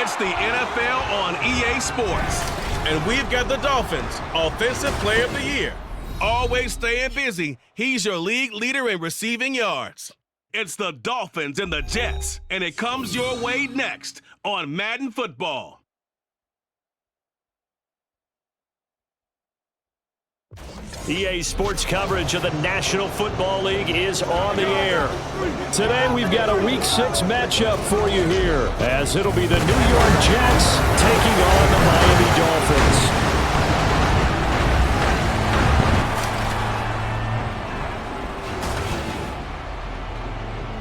It's the NFL on EA Sports. And we've got the Dolphins Offensive Player of the Year. Always staying busy, he's your league leader in receiving yards. It's the Dolphins and the Jets, and it comes your way next on Madden Football. EA Sports coverage of the National Football League is on the air. Today we've got a Week 6 matchup for you here, as it'll be the New York Jets taking on the Miami Dolphins.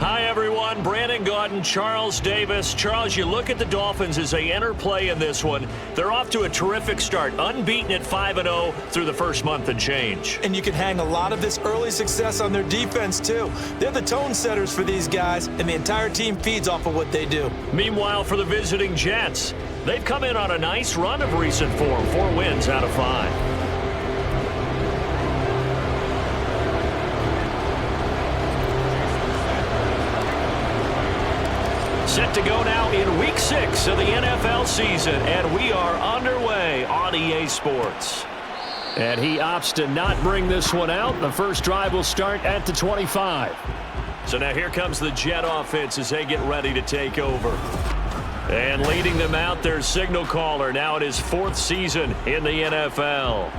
Hi everyone, Brandon Gaudin, Charles Davis. Charles, you look at the Dolphins as they enter play in this one. They're off to a terrific start, unbeaten at 5-0 through the first month and change. And you can hang a lot of this early success on their defense too. They're the tone setters for these guys, and the entire team feeds off of what they do. Meanwhile, for the visiting Jets, they've come in on a nice run of recent form, 4 wins out of 5. Set to go now in Week 6 of the NFL season, and we are underway on EA Sports. And he opts to not bring this one out. The first drive will start at the 25. So now here comes the Jet offense as they get ready to take over. And leading them out, their signal caller, now in his 4th season in the NFL.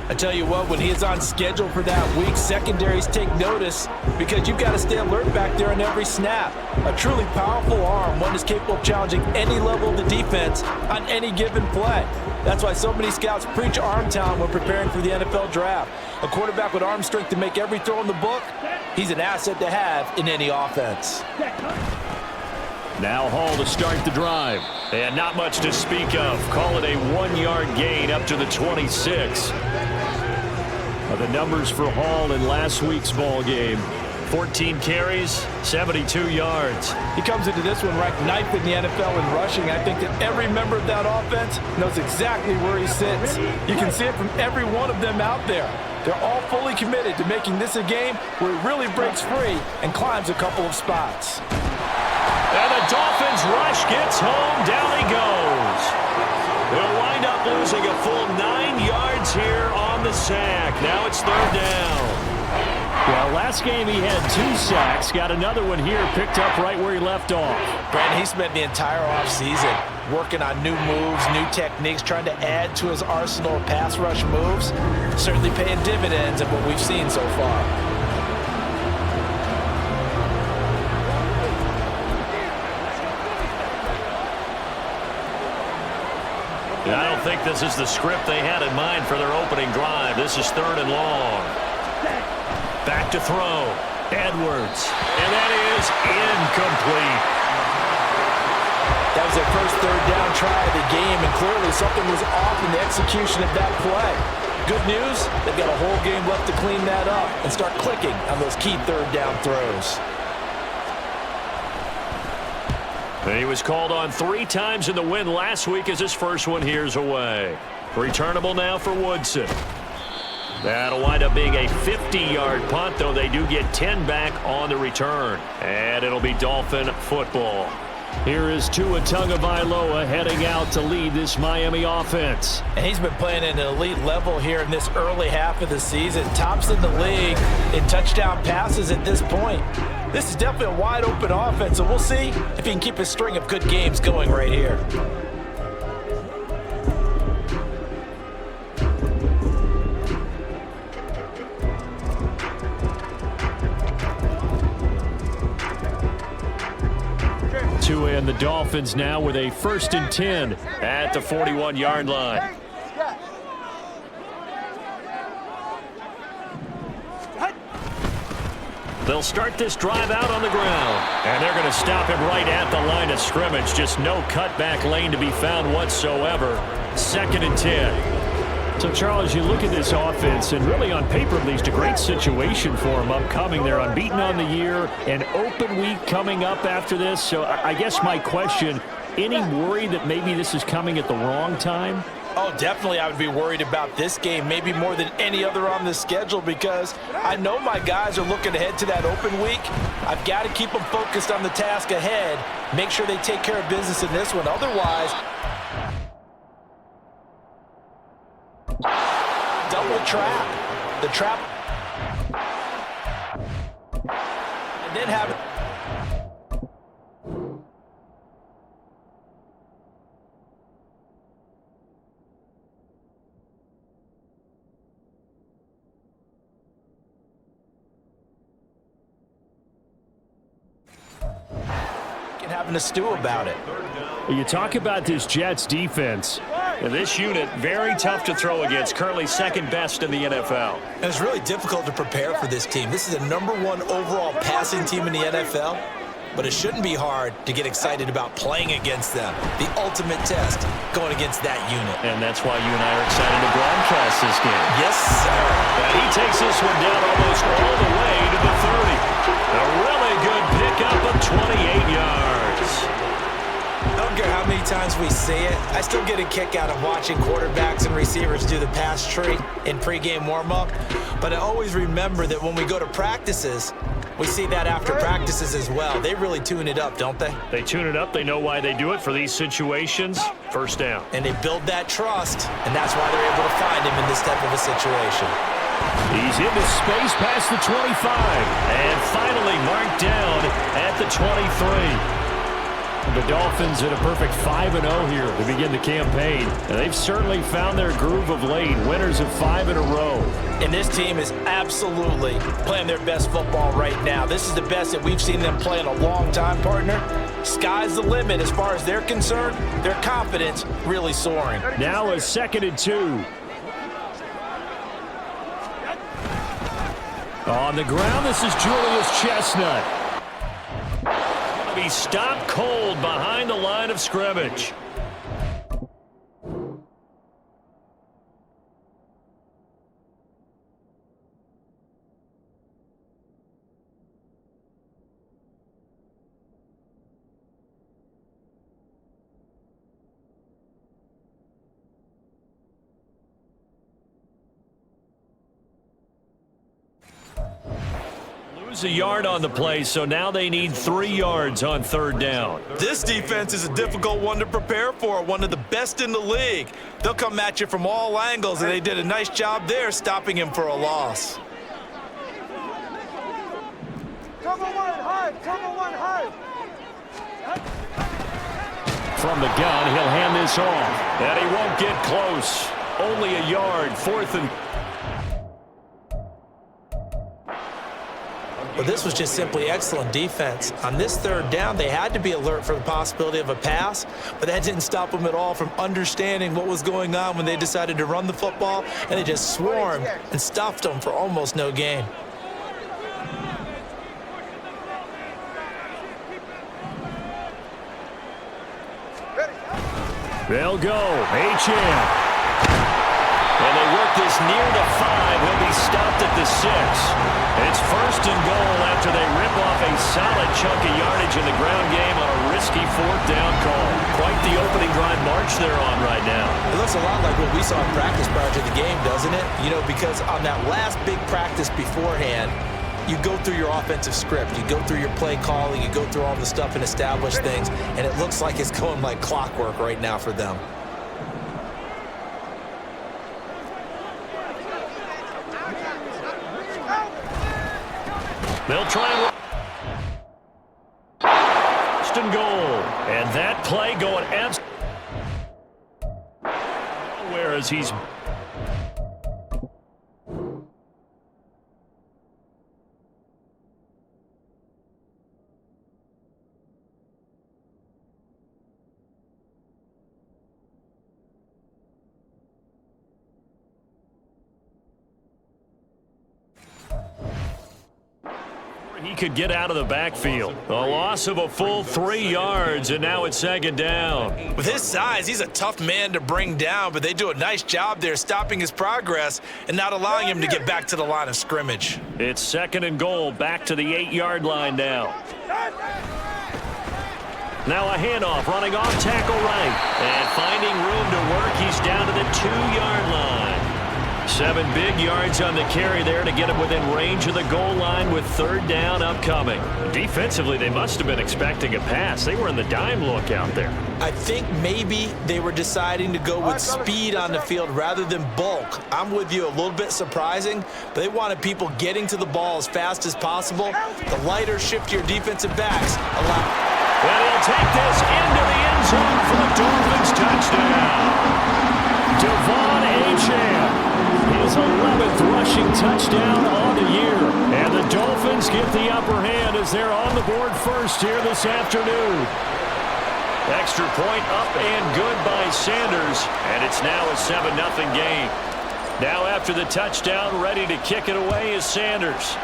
I tell you what, when he is on schedule for that week, secondaries take notice because you've got to stay alert back there on every snap. A truly powerful arm, one is capable of challenging any level of the defense on any given play. That's why so many scouts preach arm talent when preparing for the NFL draft. A quarterback with arm strength to make every throw in the book, he's an asset to have in any offense. Now Hall to start the drive. And not much to speak of. Call it a 1-yard gain up to the 26. The numbers for Hall in last week's ball game. 14 carries, 72 yards. He comes into this one ranked 9th in the NFL in rushing. I think that every member of that offense knows exactly where he sits. You can see it from every one of them out there. They're all fully committed to making this a game where he really breaks free and climbs a couple of spots. And the Dolphins rush gets home. Down he goes. They'll wind up losing a full 9 yards here on the sack. Now it's 3rd down. Well, last game he had 2 sacks. Got another one here picked up right where he left off. Brandon, he spent the entire offseason working on new moves, new techniques, trying to add to his arsenal of pass rush moves. Certainly paying dividends of what we've seen so far. I don't think this is the script they had in mind for their opening drive. This is 3rd and long. Back to throw. Edwards. And that is incomplete. That was their first 3rd down try of the game, and clearly something was off in the execution of that play. Good news, they've got a whole game left to clean that up and start clicking on those key 3rd down throws. He was called on 3 times in the win last week as his first one here's away. Returnable now for Woodson. That'll wind up being a 50-yard punt, though they do get 10 back on the return. And it'll be Dolphin football. Here is Tua Tagovailoa heading out to lead this Miami offense. And he's been playing at an elite level here in this early half of the season. Tops in the league in touchdown passes at this point. This is definitely a wide-open offense, so we'll see if he can keep his string of good games going right here. Tua and the Dolphins now with a 1st and 10 at the 41-yard line. They'll start this drive out on the ground. And they're going to stop him right at the line of scrimmage. Just no cutback lane to be found whatsoever. 2nd and 10. So, Charles, you look at this offense, and really on paper at least, a great situation for them upcoming. They're unbeaten on the year, an open week coming up after this. So I guess my question, any worry that maybe this is coming at the wrong time? Oh, definitely I would be worried about this game, maybe more than any other on the schedule, because I know my guys are looking ahead to that open week. I've got to keep them focused on the task ahead, make sure they take care of business in this one. Otherwise, double trap. The trap. And then have it. Having a stew about it. You talk about this Jets defense. And this unit, very tough to throw against, currently second best in the NFL. And it's really difficult to prepare for this team. This is the #1 overall passing team in the NFL, but it shouldn't be hard to get excited about playing against them. The ultimate test going against that unit. And that's why you and I are excited to broadcast this game. Yes, sir. And he takes this one down almost all the way to the 30. A really good pickup of 28 yards. I don't care how many times we see it. I still get a kick out of watching quarterbacks and receivers do the pass tree in pregame warm-up. But I always remember that when we go to practices, we see that after practices as well. They really tune it up, don't they? They tune it up. They know why they do it for these situations. First down. And they build that trust, and that's why they're able to find him in this type of a situation. He's into space past the 25. And finally marked down at the 23. The Dolphins in a perfect 5-0 here to begin the campaign. And they've certainly found their groove of late. Winners of 5 in a row. And this team is absolutely playing their best football right now. This is the best that we've seen them play in a long time, partner. Sky's the limit as far as they're concerned. Their confidence really soaring. Now a 2nd and 2. On the ground, this is Julius Chestnut. He stopped cold behind the line of scrimmage. A yard on the play, so now they need 3 yards on 3rd down. This defense is a difficult one to prepare for, one of the best in the league. They'll come at you from all angles, and they did a nice job there stopping him for a loss. Cover one hard. From the gun, he'll hand this off, and he won't get close. Only a yard, 4th and... But this was just simply excellent defense. On this 3rd down, they had to be alert for the possibility of a pass, but that didn't stop them at all from understanding what was going on when they decided to run the football, and they just swarmed and stuffed them for almost no gain. They'll go. H.M. And they work this near the 5. He'll be stopped at the 6. It's 1st and goal after they rip off a solid chunk of yardage in the ground game on a risky 4th down call. Quite the opening drive march they're on right now. It looks a lot like what we saw in practice prior to the game, doesn't it? You know, because on that last big practice beforehand, you go through your offensive script, you go through your play calling, you go through all the stuff and establish things, and it looks like it's going like clockwork right now for them. They'll try and... 1st and goal. And that play going absolutely... Whereas he's... He could get out of the backfield. A loss of a full 3 yards, and now it's 2nd down. With his size, he's a tough man to bring down, but they do a nice job there stopping his progress and not allowing him to get back to the line of scrimmage. It's 2nd and goal, back to the 8-yard line now. Now a handoff, running off tackle right. And finding room to work, he's down to the 2-yard line. 7 big yards on the carry there to get him within range of the goal line with 3rd down upcoming. Defensively, they must have been expecting a pass. They were in the dime look out there. I think maybe they were deciding to go with speed on the field rather than bulk. I'm with you, a little bit surprising, but they wanted people getting to the ball as fast as possible. The lighter, shiftier defensive backs allow... And he'll take this into the end zone for the Dolphins touchdown. Devon Achane. His 11th rushing touchdown on the year. And the Dolphins get the upper hand as they're on the board first here this afternoon. Extra point up and good by Sanders. And it's now a 7-0 game. Now after the touchdown, ready to kick it away is Sanders.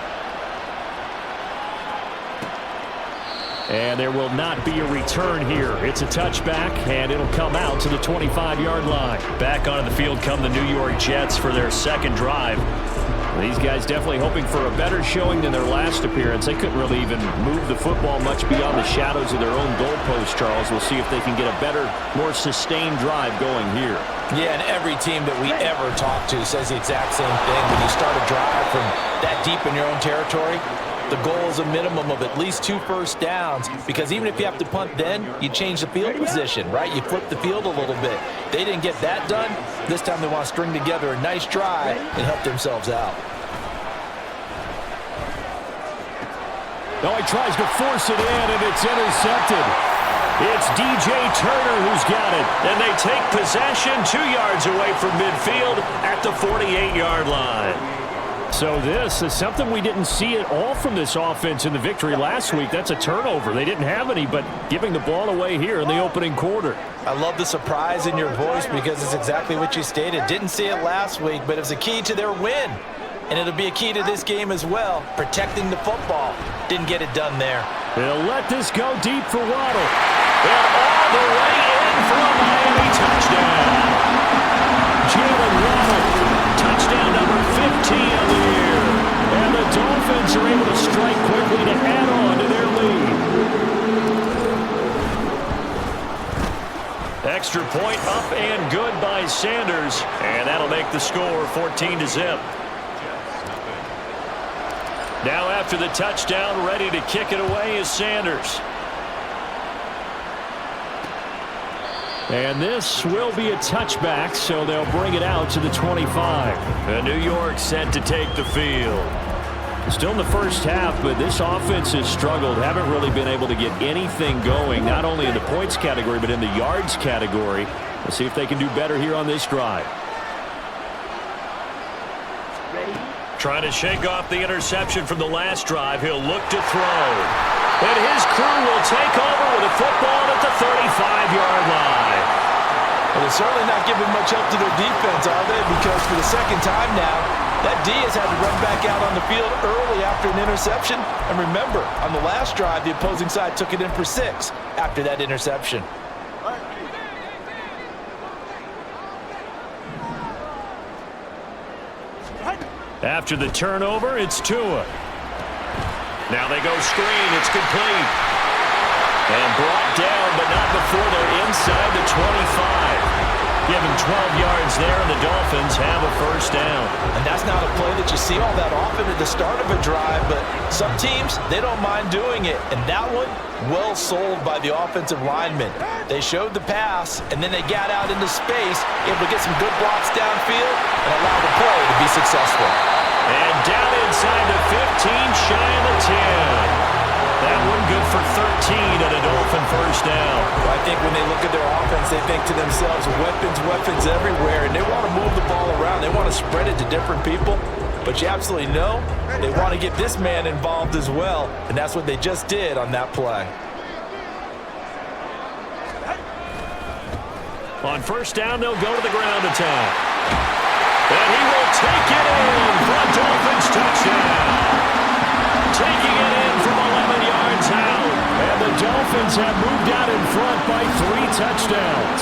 And there will not be a return here. It's a touchback, and it'll come out to the 25-yard line. Back onto the field come the New York Jets for their second drive. These guys definitely hoping for a better showing than their last appearance. They couldn't really even move the football much beyond the shadows of their own goalpost, Charles. We'll see if they can get a better, more sustained drive going here. Yeah, and every team that we ever talk to says the exact same thing. When you start a drive from that deep in your own territory, the goal is a minimum of at least 2 first downs, because even if you have to punt then, you change the field position, right? You flip the field a little bit. They didn't get that done. This time they want to string together a nice drive and help themselves out. Oh, he tries to force it in, and it's intercepted. It's DJ Turner who's got it, and they take possession 2 yards away from midfield at the 48-yard line. So this is something we didn't see at all from this offense in the victory last week. That's a turnover. They didn't have any, but giving the ball away here in the opening quarter. I love the surprise in your voice because it's exactly what you stated. Didn't see it last week, but it was a key to their win. And it'll be a key to this game as well, protecting the football. Didn't get it done there. They'll let this go deep for Waddle. And all the way in for a Miami touchdown. Jalen Waddle. Touchdown number 15 of the year. And the Dolphins are able to strike quickly to add on to their lead. Extra point up and good by Sanders. And that'll make the score 14-0. Now after the touchdown, ready to kick it away is Sanders. And this will be a touchback, so they'll bring it out to the 25. And New York set to take the field. Still in the first half, but this offense has struggled. Haven't really been able to get anything going, not only in the points category, but in the yards category. We'll see if they can do better here on this drive. Trying to shake off the interception from the last drive. He'll look to throw. And his crew will take over with a football at the 35-yard line. Well, they're certainly not giving much help to their defense, are they? Because for the second time now, that D has had to run back out on the field early after an interception. And remember, on the last drive, the opposing side took it in for 6 after that interception. After the turnover, it's Tua. Now they go screen. It's complete. And brought down, but not before they're inside the 25. Given 12 yards there, and the Dolphins have a first down. And that's not a play that you see all that often at the start of a drive, but some teams, they don't mind doing it. And that one, well sold by the offensive lineman. They showed the pass, and then they got out into space, able to get some good blocks downfield, and allow the play to be successful. And down inside the 15, shy of the 10. That one good for 13 and a Dolphin first down. Well, I think when they look at their offense, they think to themselves, weapons everywhere, and they want to move the ball around. They want to spread it to different people. But you absolutely know they want to get this man involved as well, and that's what they just did on that play. On first down, they'll go to the ground attack. And he will take it in for a Dolphins touchdown. Taking it in from 11 yards out. And the Dolphins have moved out in front by 3 touchdowns.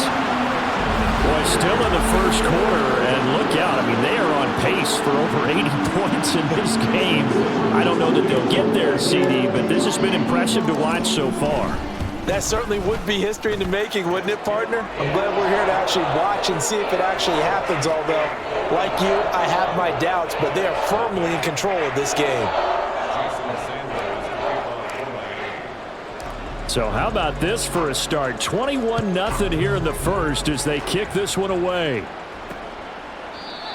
Boy, still in the first quarter, and look out. I mean, they are on pace for over 80 points in this game. I don't know that they'll get there, CD, but this has been impressive to watch so far. That certainly would be history in the making, wouldn't it, partner? I'm glad we're here to actually watch and see if it actually happens, although, like you, I have my doubts, but they are firmly in control of this game. So how about this for a start? 21-0 here in the first as they kick this one away.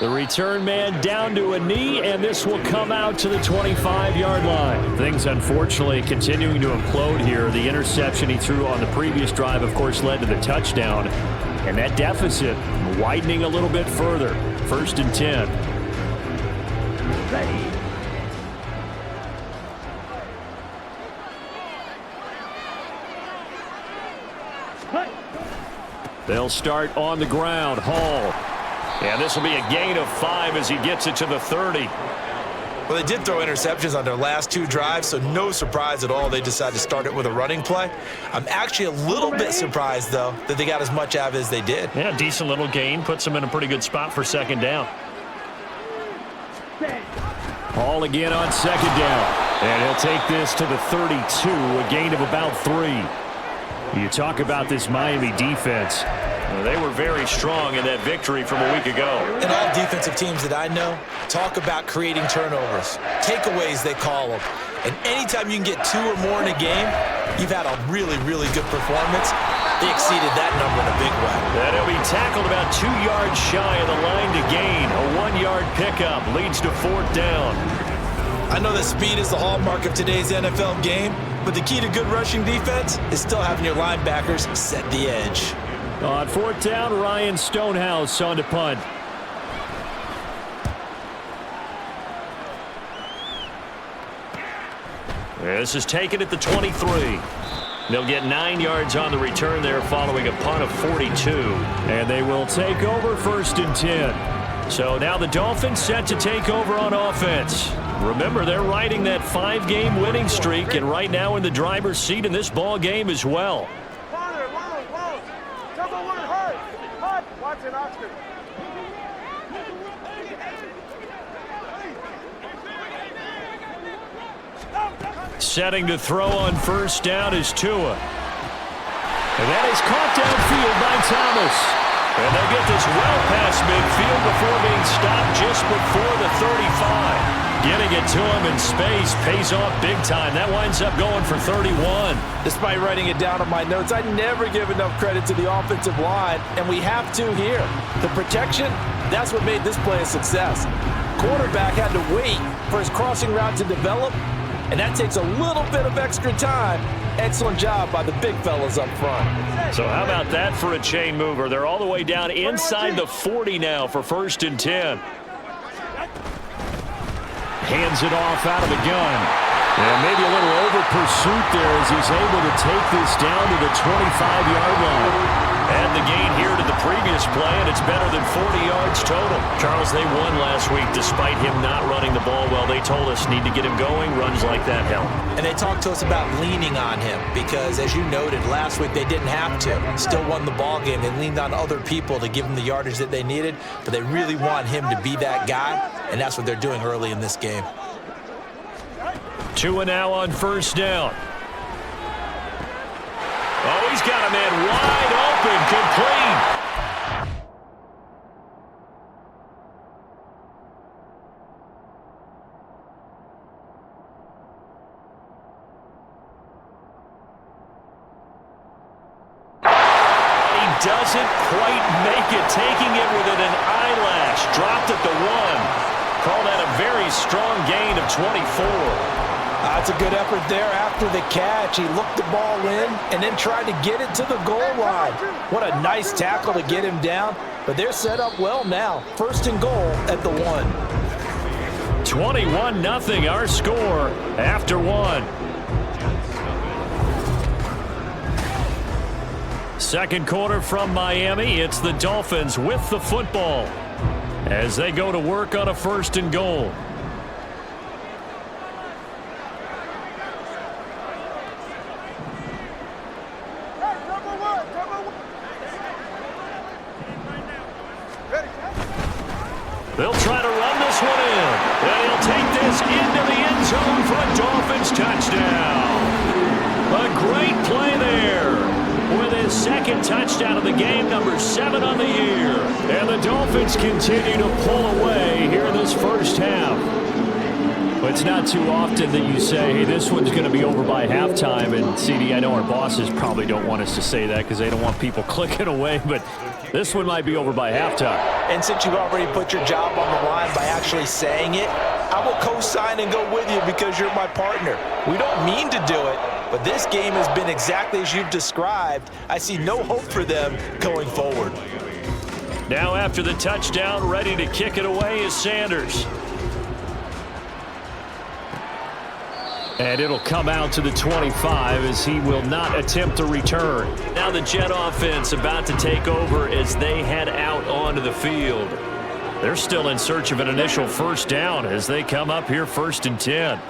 The return man down to a knee, and this will come out to the 25-yard line. Things, unfortunately, continuing to implode here. The interception he threw on the previous drive, of course, led to the touchdown. And that deficit widening a little bit further. 1st and 10. They'll start on the ground. Hall. And this will be a gain of 5 as he gets it to the 30. Well, they did throw interceptions on their last 2 drives, so no surprise at all they decided to start it with a running play. I'm actually a little bit surprised, though, that they got as much out of it as they did. Yeah, decent little gain. Puts them in a pretty good spot for 2nd down. Hall again on 2nd down. And he'll take this to the 32, a gain of about 3. You talk about this Miami defense. They were very strong in that victory from a week ago. And all defensive teams that I know talk about creating turnovers. Takeaways, they call them. And anytime you can get 2 or more in a game, you've had a really, really good performance. They exceeded that number in a big way. And he'll be tackled about 2 yards shy of the line to gain. A 1-yard pickup leads to 4th down. I know that speed is the hallmark of today's NFL game, but the key to good rushing defense is still having your linebackers set the edge. On 4th down, Ryan Stonehouse on to punt. This is taken at the 23. They'll get 9 yards on the return there following a punt of 42. And they will take over 1st and 10. So now the Dolphins set to take over on offense. Remember, they're riding that 5-game winning streak, and right now in the driver's seat in this ball game as well. Setting to throw on 1st down is Tua. And that is caught downfield by Thomas. And they get this well past midfield before being stopped just before the 35. Getting it to him in space pays off big time. That winds up going for 31. Despite writing it down on my notes, I never give enough credit to the offensive line, and we have to here. The protection, that's what made this play a success. Quarterback had to wait for his crossing route to develop, and that takes a little bit of extra time. Excellent job by the big fellas up front. So how about that for a chain mover? They're all the way down inside the 40 now for 1st and 10. Hands it off out of the gun. And maybe a little over pursuit there as he's able to take this down to the 25-yard line. And the gain here to the previous play, and it's better than 40 yards total. Charles, they won last week despite him not running the ball well. They told us need to get him going. Runs like that help. And they talked to us about leaning on him because, as you noted, last week they didn't have to. Still won the ball game. They leaned on other people to give them the yardage that they needed, but they really want him to be that guy, and that's what they're doing early in this game. Tua now on 1st down. Oh, he's got a man wide open, complete. He doesn't quite make it, taking it within an eyelash. Dropped at the 1. Call that a very strong gain of 24. That's a good effort there after the catch. He looked the ball in and then tried to get it to the goal line. What a nice tackle to get him down. But they're set up well now. 1st and goal at the 1. 21-0 our score after 1. Second quarter from Miami. It's the Dolphins with the football as they go to work on a 1st and goal. They'll try to run this one in. And he'll take this into the end zone for a Dolphins touchdown. A great play there. second touchdown of the game, number 7 on the year. And the Dolphins continue to pull away here in this first half. But it's not too often that you say, hey, this one's going to be over by halftime. And, CD, I know our bosses probably don't want us to say that because they don't want people clicking away, but this one might be over by halftime. And since you've already put your job on the line by actually saying it, I will co-sign and go with you because you're my partner. We don't mean to do it, but this game has been exactly as you've described. I see no hope for them going forward. Now after the touchdown, ready to kick it away is Sanders. And it'll come out to the 25 as he will not attempt to return. Now the Jet offense about to take over as they head out onto the field. They're still in search of an initial first down as they come up here 1st and 10.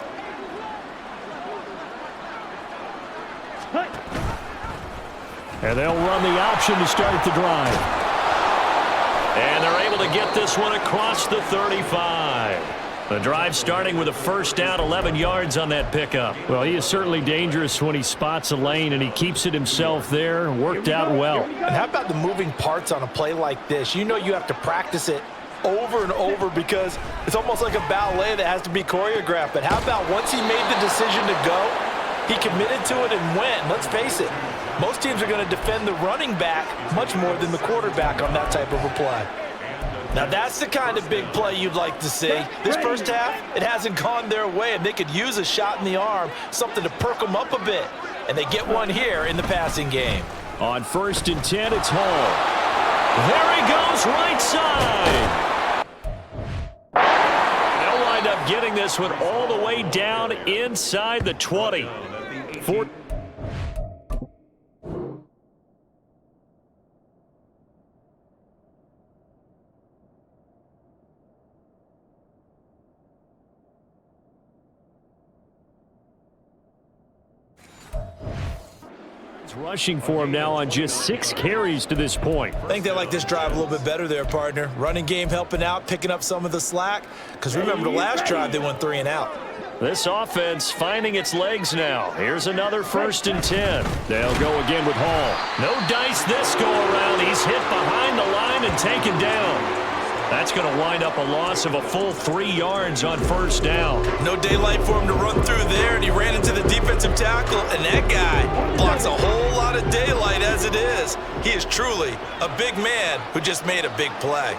And they'll run the option to start the drive. And they're able to get this one across the 35. The drive starting with a first down, 11 yards on that pickup. Well, he is certainly dangerous when he spots a lane, and he keeps it himself there. Worked out well. And how about the moving parts on a play like this? You know you have to practice it over and over because it's almost like a ballet that has to be choreographed. But how about once he made the decision to go, he committed to it and went. And let's face it, most teams are going to defend the running back much more than the quarterback on that type of a play. Now that's the kind of big play you'd like to see. This first half, it hasn't gone their way, and they could use a shot in the arm, something to perk them up a bit. And they get one here in the passing game. On 1st and 10, it's Hall. There he goes, right side. They'll wind up getting this one all the way down inside the 20. Rushing for him now on just 6 carries to this point. I think they like this drive a little bit better there, partner. Running game helping out, picking up some of the slack. Because remember the last drive, they went 3 and out. This offense finding its legs now. Here's another 1st and 10. They'll go again with Hall. No dice this go around. He's hit behind the line and taken down. That's going to wind up a loss of a full 3 yards on 1st down. No daylight for him to run through there, and he ran into the defensive tackle, and that guy blocks a whole lot of daylight as it is. He is truly a big man who just made a big play.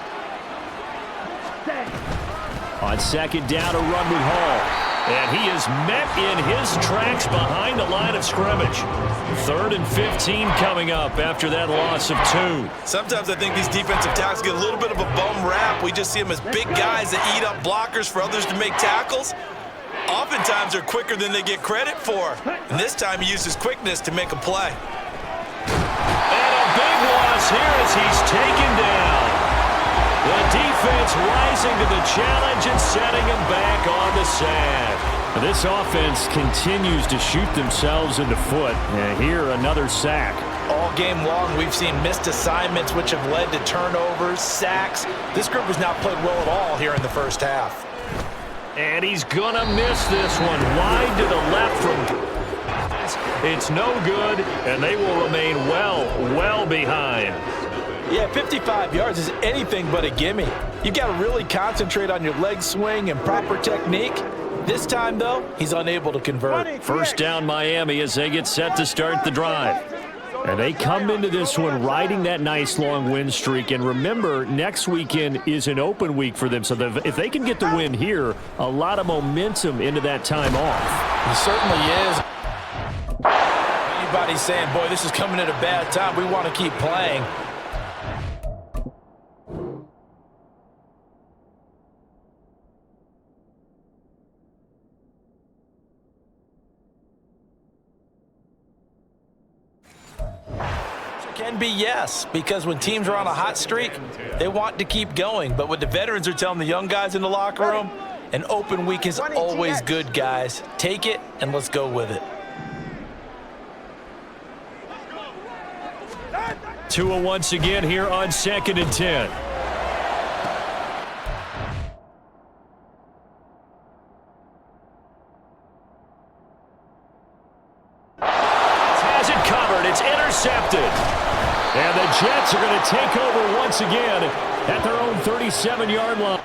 On 2nd down, a run with Hall. And he is met in his tracks behind the line of scrimmage. 3rd and 15 coming up after that loss of 2. Sometimes I think these defensive tackles get a little bit of a bum rap. We just see them as big guys that eat up blockers for others to make tackles. Oftentimes they're quicker than they get credit for. And this time he used his quickness to make a play. And a big loss here as he's taken down. The defense rising to the challenge and setting him back on the sand. This offense continues to shoot themselves in the foot. And here, another sack. All game long, we've seen missed assignments, which have led to turnovers, sacks. This group has not played well at all here in the first half. And he's going to miss this one wide to the left from... It's no good, and they will remain well behind. Yeah, 55 yards is anything but a gimme. You've got to really concentrate on your leg swing and proper technique. This time, though, he's unable to convert. 1st down Miami as they get set to start the drive. And they come into this one riding that nice long win streak. And remember, next weekend is an open week for them. So if they can get the win here, a lot of momentum into that time off. He certainly is. Anybody's saying, boy, this is coming at a bad time. We want to keep playing. Can be yes, because when teams are on a hot streak, they want to keep going. But what the veterans are telling the young guys in the locker room, an open week is always good, guys. Take it and let's go with it. Tua once again here on 2nd and 10. Has it covered. It's intercepted. And the Jets are going to take over once again at their own 37-yard line.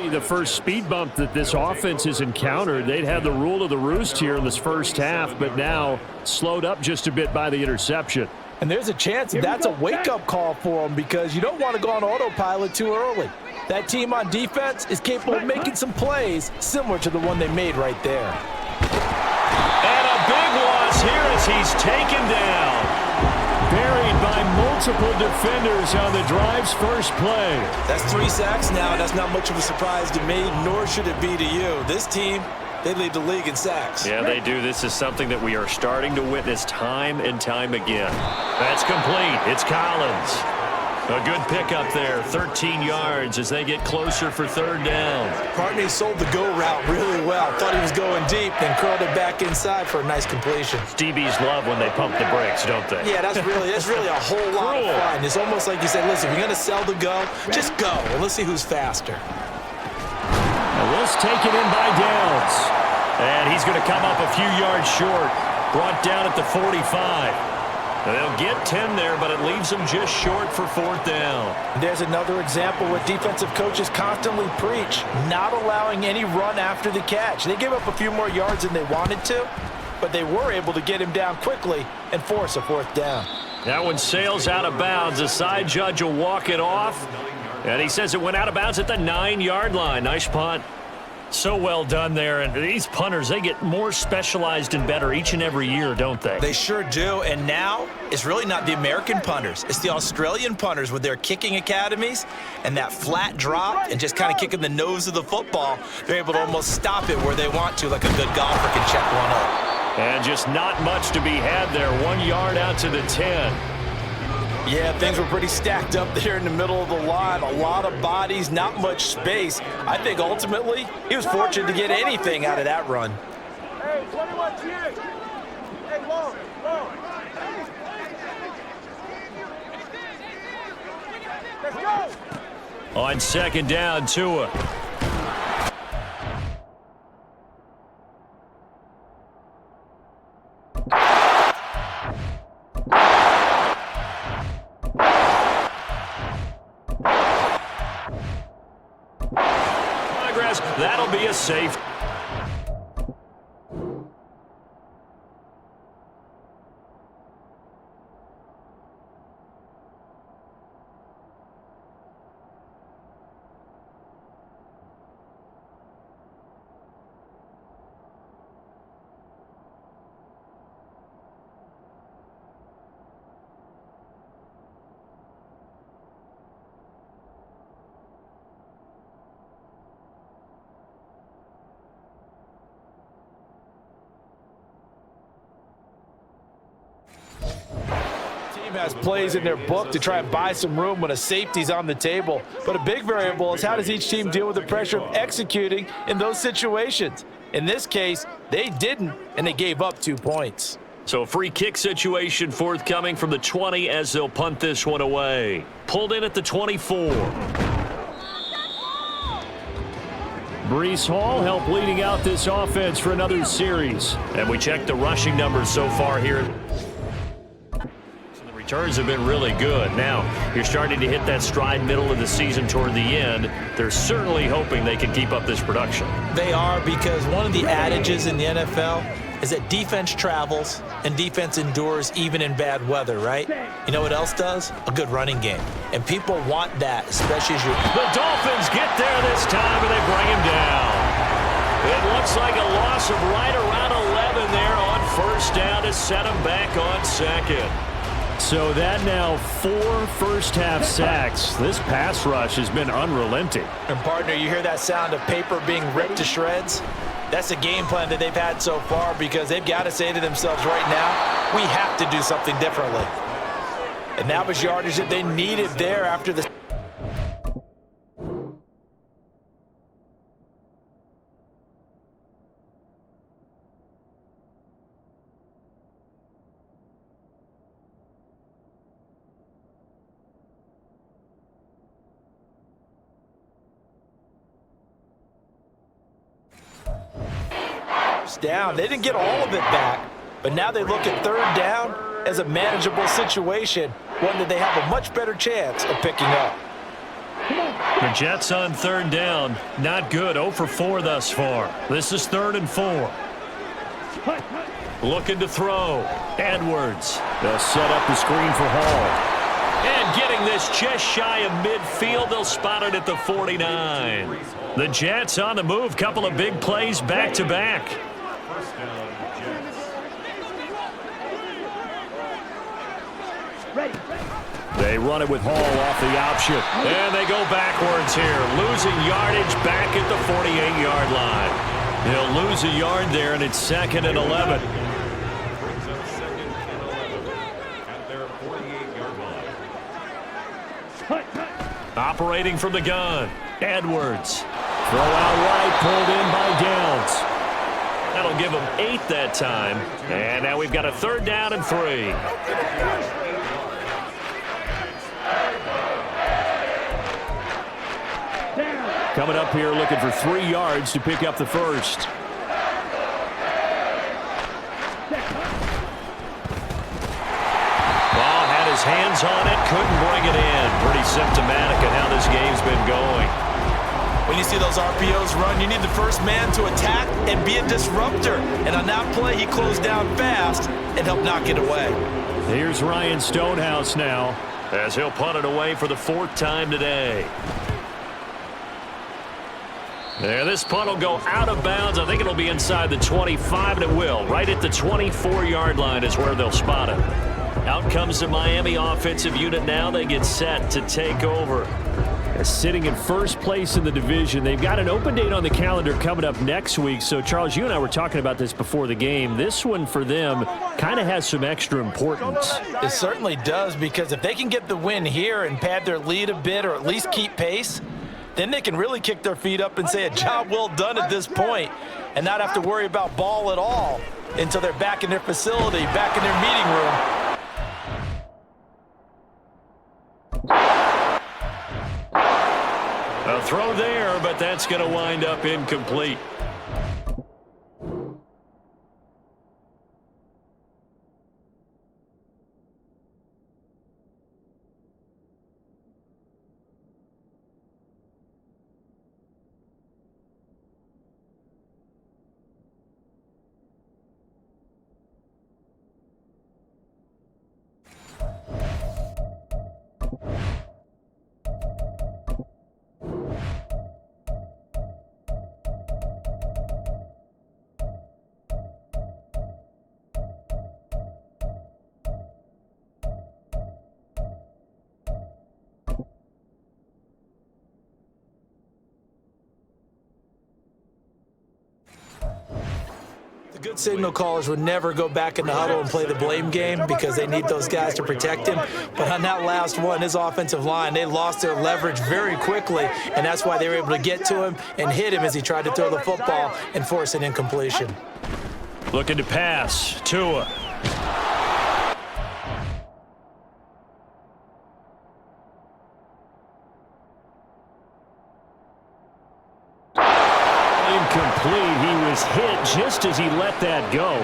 The first speed bump that this offense has encountered. They'd had the rule of the roost here in this first half, but now slowed up just a bit by the interception. And there's a chance that's a wake-up call for them because you don't want to go on autopilot too early. That team on defense is capable of making some plays similar to the one they made right there. And a big loss here as he's taken down. Buried by multiple defenders on the drive's first play. That's 3 sacks now. That's not much of a surprise to me, nor should it be to you. This team, they lead the league in sacks. Yeah, they do. This is something that we are starting to witness time and time again. That's complete. It's Collins. A good pickup there, 13 yards as they get closer for third down. Partney sold the go route really well. Thought he was going deep, then curled it back inside for a nice completion. DBs love when they pump the brakes, don't they? Yeah, that's really a whole lot of fun. It's almost like you say, listen, if you're going to sell the go, just go. And let's see who's faster. Now let's take it in by Downs. And he's going to come up a few yards short. Brought down at the 45. They'll get 10 there, but it leaves them just short for fourth down. There's another example where defensive coaches constantly preach, not allowing any run after the catch. They gave up a few more yards than they wanted to, but they were able to get him down quickly and force a fourth down. That one sails out of bounds. The side judge will walk it off, and he says it went out of bounds at the 9-yard line. Nice punt. So well done there, and these punters, they get more specialized and better each and every year, don't they? They sure do, and now it's really not the American punters. It's the Australian punters with their kicking academies and that flat drop and just kind of kicking the nose of the football. They're able to almost stop it where they want to, like a good golfer can check one up. And just not much to be had there. 1 yard out to the 10. Yeah, things were pretty stacked up there in the middle of the line. A lot of bodies, not much space. I think ultimately he was fortunate to get anything out of that run. Hey, 21 cheering. Hey, whoa, whoa. Let's go. On second down, Tua. That'll be a safe. Has plays in their book to try and buy some room when a safety's on the table. But a big variable is how does each team deal with the pressure of executing in those situations. In this case, they didn't, and they gave up 2 points. So a free kick situation forthcoming from the 20 as they'll punt this one away. Pulled in at the 24. Breece Hall helped leading out this offense for another series. And we check the rushing numbers so far here. Returns have been really good. Now, you're starting to hit that stride middle of the season toward the end. They're certainly hoping they can keep up this production. They are, because one of the adages in the NFL is that defense travels and defense endures even in bad weather, right? You know what else does? A good running game. And people want that, especially as The Dolphins get there this time, and they bring him down. It looks like a loss of right around 11 there on first down to set him back on second. So that now 4 first-half sacks. This pass rush has been unrelenting. And, partner, you hear that sound of paper being ripped to shreds? That's the game plan that they've had so far because they've got to say to themselves right now, we have to do something differently. And that was yardage that they needed there after the... down. They didn't get all of it back, but now they look at third down as a manageable situation, one that they have a much better chance of picking up. The Jets on third down. Not good. 0 for 4 thus far. This is 3rd and 4. Looking to throw. Edwards. They'll set up the screen for Hall. And getting this just shy of midfield. They'll spot it at the 49. The Jets on the move. Couple of big plays back-to-back. They run it with Hall off the option. And they go backwards here. Losing yardage back at the 48-yard line. He'll lose a yard there, and it's 2nd and 11. Operating from the gun. Edwards. Throw out right, pulled in by Downs. That'll give them 8 that time. And now we've got a 3rd down and 3. Coming up here looking for 3 yards to pick up the first. Ball had his hands on it, couldn't bring it in. Pretty symptomatic of how this game's been going. When you see those RPOs run, you need the first man to attack and be a disruptor. And on that play, he closed down fast and helped knock it away. Here's Ryan Stonehouse now as he'll punt it away for the 4th time today. There, this punt will go out of bounds. I think it'll be inside the 25, and it will. Right at the 24-yard line is where they'll spot it. Out comes the Miami offensive unit now. They get set to take over. Sitting in first place in the division. They've got an open date on the calendar coming up next week. So, Charles, you and I were talking about this before the game. This one for them kind of has some extra importance. It certainly does, because if they can get the win here and pad their lead a bit or at least keep pace, then they can really kick their feet up and say a job well done at this point and not have to worry about ball at all until they're back in their facility, back in their meeting room. A throw there, but that's going to wind up incomplete. The good signal callers would never go back in the huddle and play the blame game because they need those guys to protect him. But on that last one, his offensive line, they lost their leverage very quickly, and that's why they were able to get to him and hit him as he tried to throw the football and force an incompletion. Looking to pass. Tua. Incomplete. He was hit just as he let that go.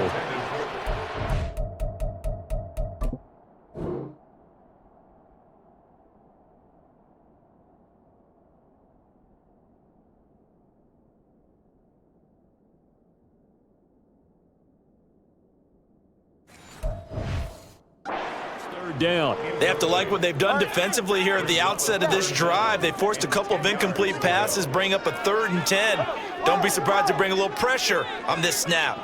Third down. They have to like what they've done defensively here at the outset of this drive. They forced a couple of incomplete passes, bring up a 3rd and 10. Don't be surprised to bring a little pressure on this snap.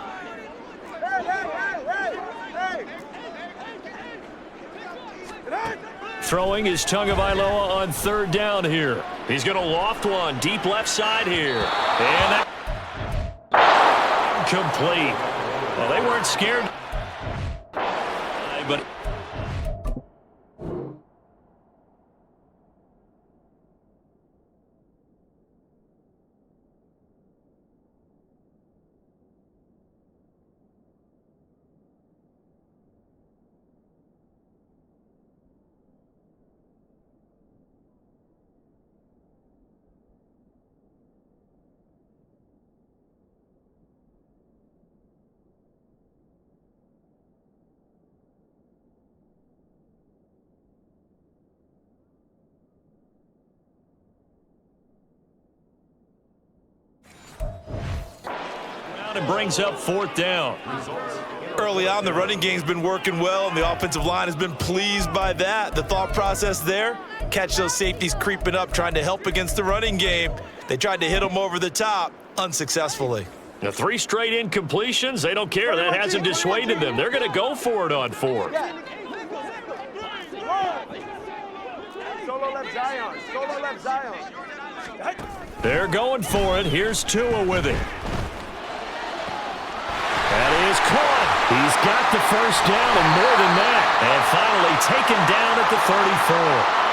Throwing is Tagovailoa on 3rd down here. He's going to loft one deep left side here. And that complete. Well, they weren't scared. But it brings up 4th down. Early on, the running game's been working well, and the offensive line has been pleased by that. The thought process there, catch those safeties creeping up, trying to help against the running game. They tried to hit them over the top, unsuccessfully. The 3 straight incompletions, they don't care. That hasn't dissuaded them. They're going to go for it on 4th. Solo left Zion. Solo left Zion. They're going for it. Here's Tua with it. That is caught. He's got the first down and more than that. And finally taken down at the 34.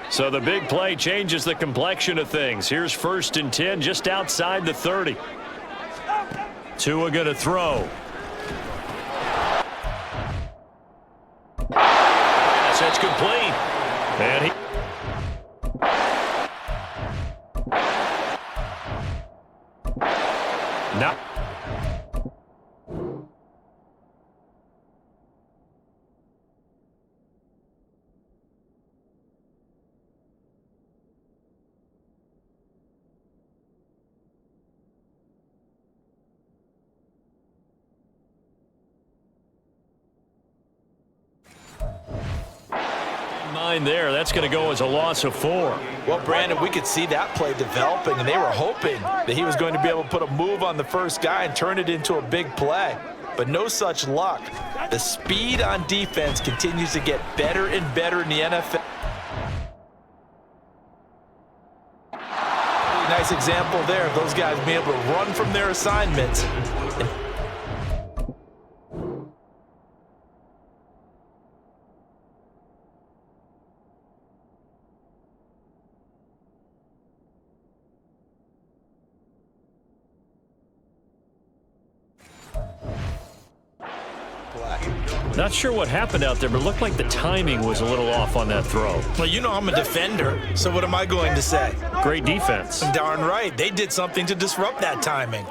So the big play changes the complexion of things. Here's 1st and 10 just outside the 30. Tua going to throw. Yes, that's complete. And he... Now... there. That's going to go as a loss of 4. Well, Brandon, we could see that play developing, and they were hoping that he was going to be able to put a move on the first guy and turn it into a big play. But no such luck. The speed on defense continues to get better and better in the NFL. Nice example there of those guys being able to run from their assignments. Not sure what happened out there, but it looked like the timing was a little off on that throw. Well, you know I'm a defender, so what am I going to say? Great defense. Darn right. They did something to disrupt that timing.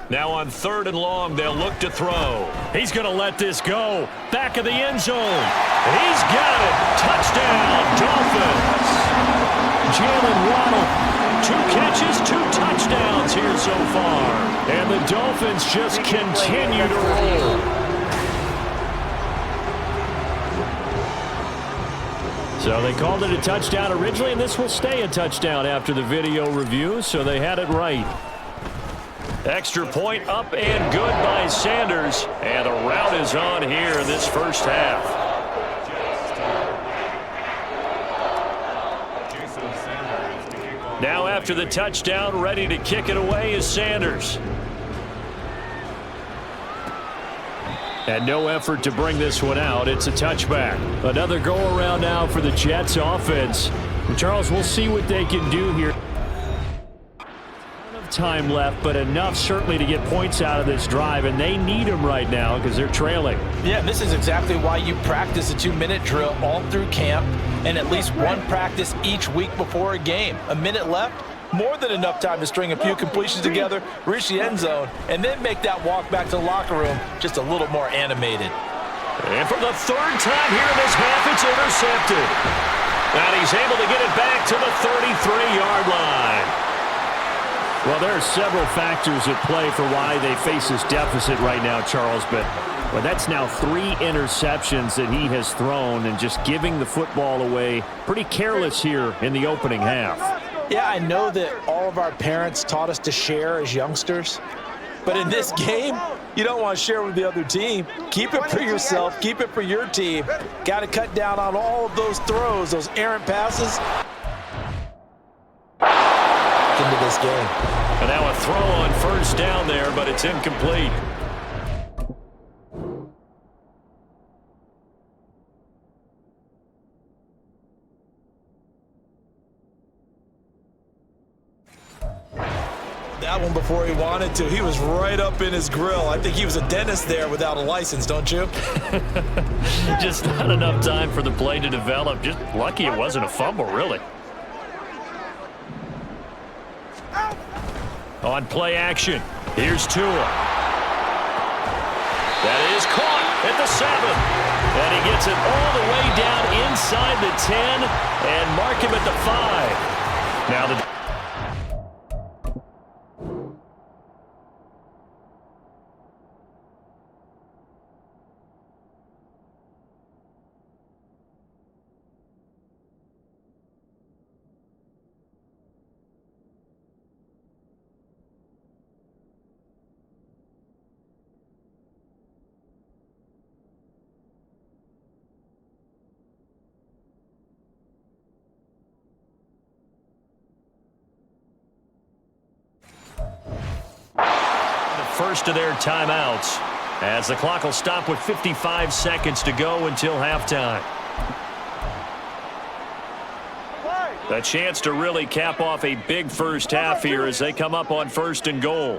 Now on 3rd and long, they'll look to throw. He's going to let this go. Back of the end zone. He's got it. Touchdown, Dolphins. Jalen Waddle. 2 catches, 2 touchdowns here so far. And the Dolphins just continue to roll. So they called it a touchdown originally, and this will stay a touchdown after the video review, so they had it right. Extra point up and good by Sanders. And the route is on here in this first half. Now after the touchdown, ready to kick it away is Sanders. And no effort to bring this one out. It's a touchback. Another go-around now for the Jets offense. And Charles, we'll see what they can do here. Time left, but enough certainly to get points out of this drive, and they need them right now because they're trailing. Yeah, this is exactly why you practice a 2-minute drill all through camp and at least one practice each week before a game. A minute left, more than enough time to string a few completions together, reach the end zone, and then make that walk back to the locker room just a little more animated. And for the 3rd time here in this half, it's intercepted. And he's able to get it back to the 33-yard line. Well, there are several factors at play for why they face this deficit right now, Charles, but Well, that's now 3 interceptions that he has thrown and just giving the football away pretty careless here in the opening half. Yeah, I know that all of our parents taught us to share as youngsters. But in this game, you don't want to share with the other team. Keep it for yourself. Keep it for your team. Got to cut down on all of those throws, those errant passes. Into this game. And now a throw on first down there, but it's incomplete. That one before he wanted to. He was right up in his grill. I think he was a dentist there without a license, don't you? Just not enough time for the play to develop. Just lucky it wasn't a fumble, really. On play action, here's Tua. That is caught at the 7. And he gets it all the way down inside the 10 and mark him at the 5. Now the first of their timeouts as the clock will stop with 55 seconds to go until halftime. A chance to really cap off a big first half here as they come up on 1st and goal.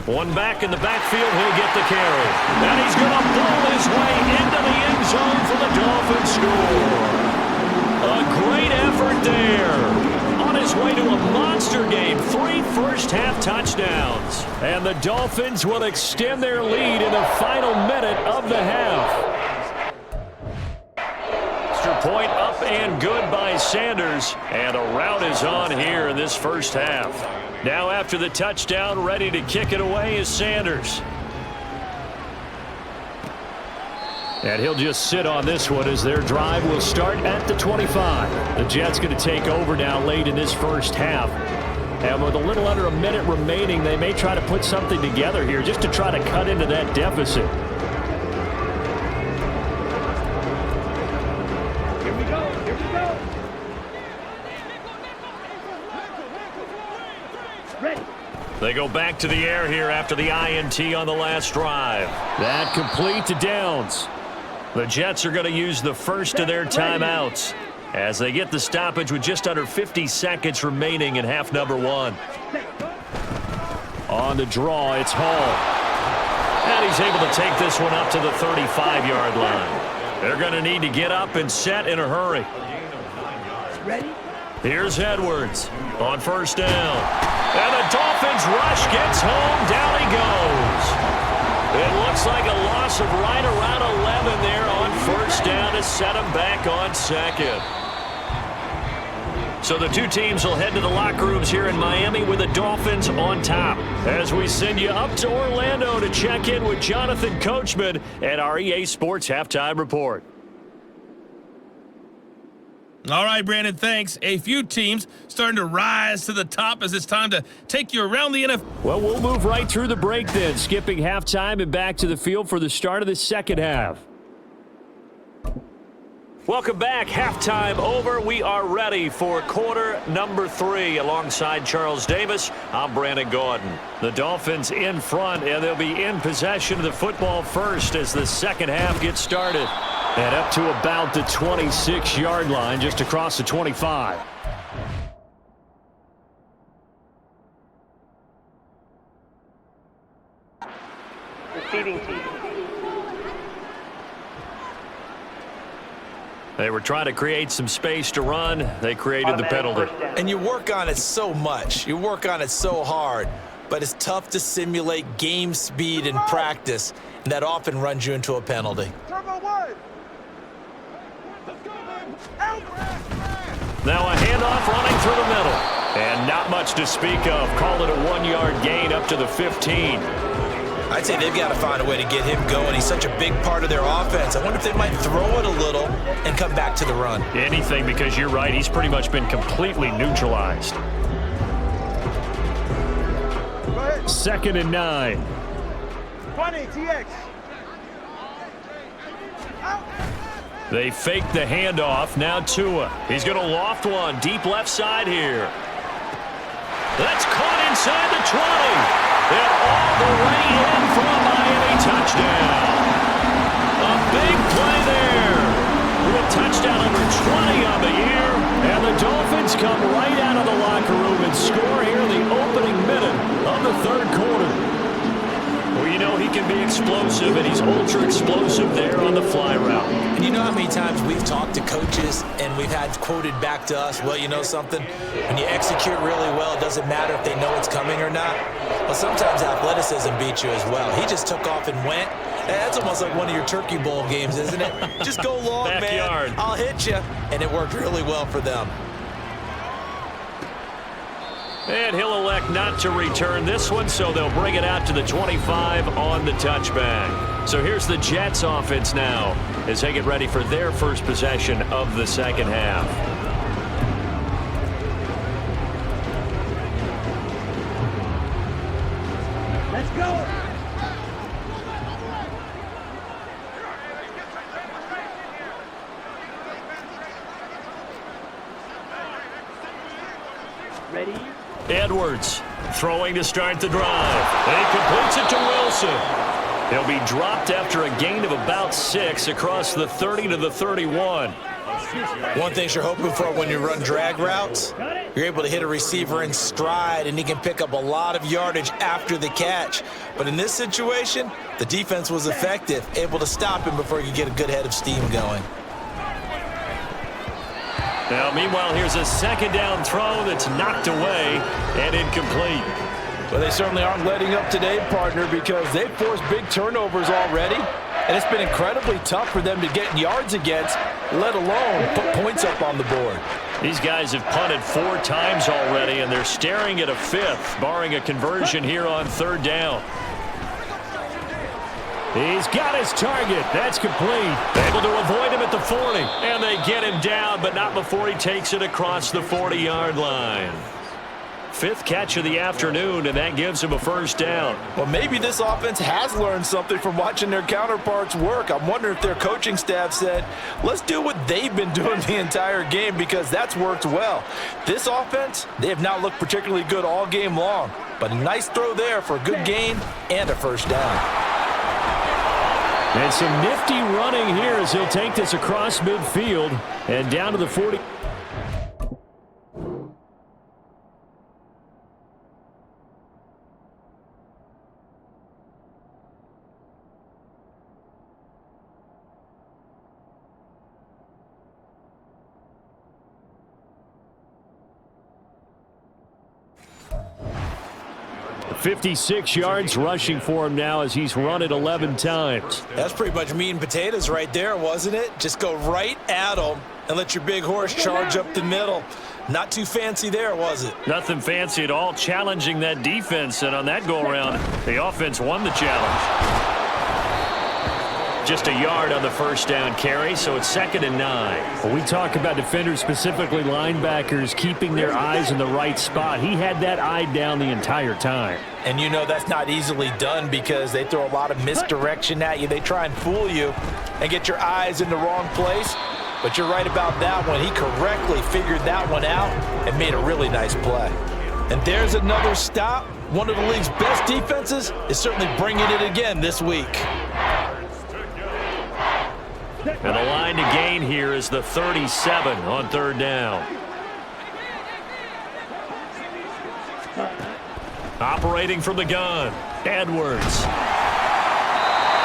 One back in the backfield, he'll get the carry. And he's going to ball his way into the end zone for the Dolphins score. A great effort there. On his way to a monster game, 3 first-half touchdowns. And the Dolphins will extend their lead in the final minute of the half. Extra point up and good by Sanders. And a rout is on here in this first half. Now after the touchdown, ready to kick it away is Sanders. And he'll just sit on this one as their drive will start at the 25. The Jets going to take over now late in this first half. And with a little under a minute remaining, they may try to put something together here just to try to cut into that deficit. Here we go. Here we go. Ready. They go back to the air here after the INT on the last drive. That complete to Downs. The Jets are going to use the first of their timeouts as they get the stoppage with just under 50 seconds remaining in half number 1. On the draw, it's Hall. And he's able to take this one up to the 35-yard line. They're going to need to get up and set in a hurry. Ready? Here's Edwards on first down. And the Dolphins rush gets home. Down he goes. It looks like a loss of right around 11 there on first down to set him back on second. So the two teams will head to the locker rooms here in Miami with the Dolphins on top. As we send you up to Orlando to check in with Jonathan Coachman at our EA Sports Halftime Report. All right, Brandon, thanks. A few teams starting to rise to the top as it's time to take you around the NFL. Well, we'll move right through the break then, skipping halftime and back to the field for the start of the second half. Welcome back. Halftime over. We are ready for quarter number 3. Alongside Charles Davis, I'm Brandon Gaudin. The Dolphins in front, and they'll be in possession of the football first as the second half gets started. And up to about the 26-yard line, just across the 25. Receiving team. They were trying to create some space to run. They created the penalty. And you work on it so much. You work on it so hard. But it's tough to simulate game speed in practice. And that often runs you into a penalty. Turbo 1. Now a handoff running through the middle. And not much to speak of. Call it a 1-yard gain up to the 15. I'd say they've got to find a way to get him going. He's such a big part of their offense. I wonder if they might throw it a little and come back to the run. Anything, because you're right. He's pretty much been completely neutralized. 2nd and 9. 20, TX. They fake the handoff. Now Tua. He's going to loft one. Deep left side here. That's caught inside the 20. And all the way in for a Miami touchdown. A big play there. With a touchdown number 20 on the year. And the Dolphins come right out of the locker room and score here in the opening minute of the 3rd quarter. Well, you know he can be explosive, and he's ultra-explosive there on the fly route. And you know how many times we've talked to coaches and we've had quoted back to us, well, you know something? When you execute really well, it doesn't matter if they know it's coming or not. Well, sometimes athleticism beats you as well. He just took off and went. That's almost like one of your Turkey Bowl games, isn't it? Just go long, Backyard. man. I'll hit you. And it worked really well for them. And he'll elect not to return this one, so they'll bring it out to the 25 on the touchback. So here's the Jets offense now as they get ready for their first possession of the 2nd half. Let's go. Ready? Edwards throwing to start the drive. And he completes it to Wilson. He'll be dropped after a gain of about 6 across the 30 to the 31. One thing you're hoping for when you run drag routes, you're able to hit a receiver in stride, and he can pick up a lot of yardage after the catch. But in this situation, the defense was effective, able to stop him before he could get a good head of steam going. Now, meanwhile, here's a 2nd down throw that's knocked away and incomplete. Well, they certainly aren't letting up today, partner, because they've forced big turnovers already, and it's been incredibly tough for them to get yards against, let alone put points up on the board. These guys have punted 4 times already, and they're staring at a 5th, barring a conversion here on 3rd down. He's got his target. That's complete. Able to avoid him at the 40. And they get him down, but not before he takes it across the 40-yard line. 5th catch of the afternoon, and that gives him a 1st down. Well, maybe this offense has learned something from watching their counterparts work. I'm wondering if their coaching staff said, let's do what they've been doing the entire game, because that's worked well. This offense, they have not looked particularly good all game long, but a nice throw there for a good gain and a 1st down. And some nifty running here as he'll take this across midfield and down to the 40. $56 yards rushing for him now as he's run it 11 times. That's pretty much meat and potatoes right there, wasn't it? Just go right at them and let your big horse charge up the middle. Not too fancy there, was it? Nothing fancy at all, challenging that defense, and on that go-around, the offense won the challenge. Just a yard on the 1st down carry, so it's 2nd and 9. Well, we talk about defenders, specifically linebackers, keeping their eyes in the right spot. He had that eye down the entire time. And you know that's not easily done because they throw a lot of misdirection at you. They try and fool you and get your eyes in the wrong place. But you're right about that one. He correctly figured that one out and made a really nice play. And there's another stop. One of the league's best defenses is certainly bringing it again this week. And the line to gain here is the 37 on 3rd down. Operating from the gun, Edwards.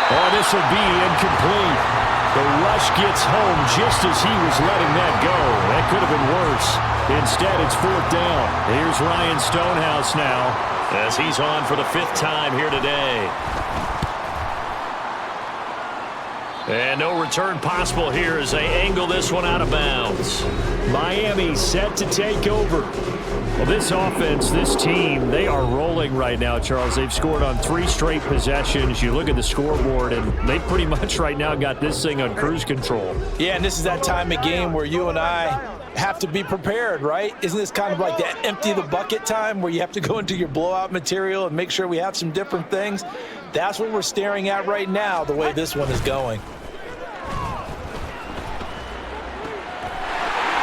Oh, this will be incomplete. The rush gets home just as he was letting that go. That could have been worse. Instead, it's 4th down. Here's Ryan Stonehouse now as he's on for the 5th time here today. And no return possible here as they angle this one out of bounds. Miami set to take over. Well, this offense, this team, they are rolling right now, Charles. They've scored on 3 straight possessions. You look at the scoreboard, and they pretty much right now got this thing on cruise control. Yeah, and this is that time of game where you and I have to be prepared, right? Isn't this kind of like that empty the bucket time where you have to go into your blowout material and make sure we have some different things? That's what we're staring at right now, the way this one is going.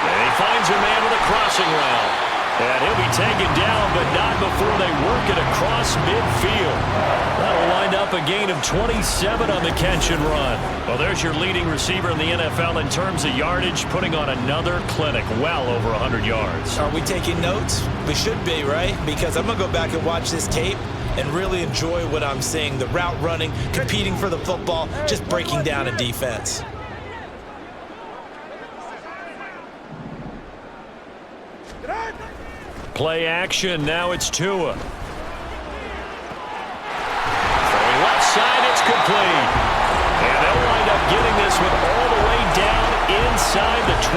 And he finds a man with a crossing route. And he'll be taken down, but not before they work it across midfield. That'll wind up a gain of 27 on the catch and run. Well, there's your leading receiver in the NFL in terms of yardage, putting on another clinic, well over 100 yards. Are we taking notes? We should be, right? Because I'm going to go back and watch this tape and really enjoy what I'm seeing. The route running, competing for the football, just breaking down a defense. Play action, now it's Tua. Throwing left side, it's complete. And they'll wind up getting this one all the way down inside the 20.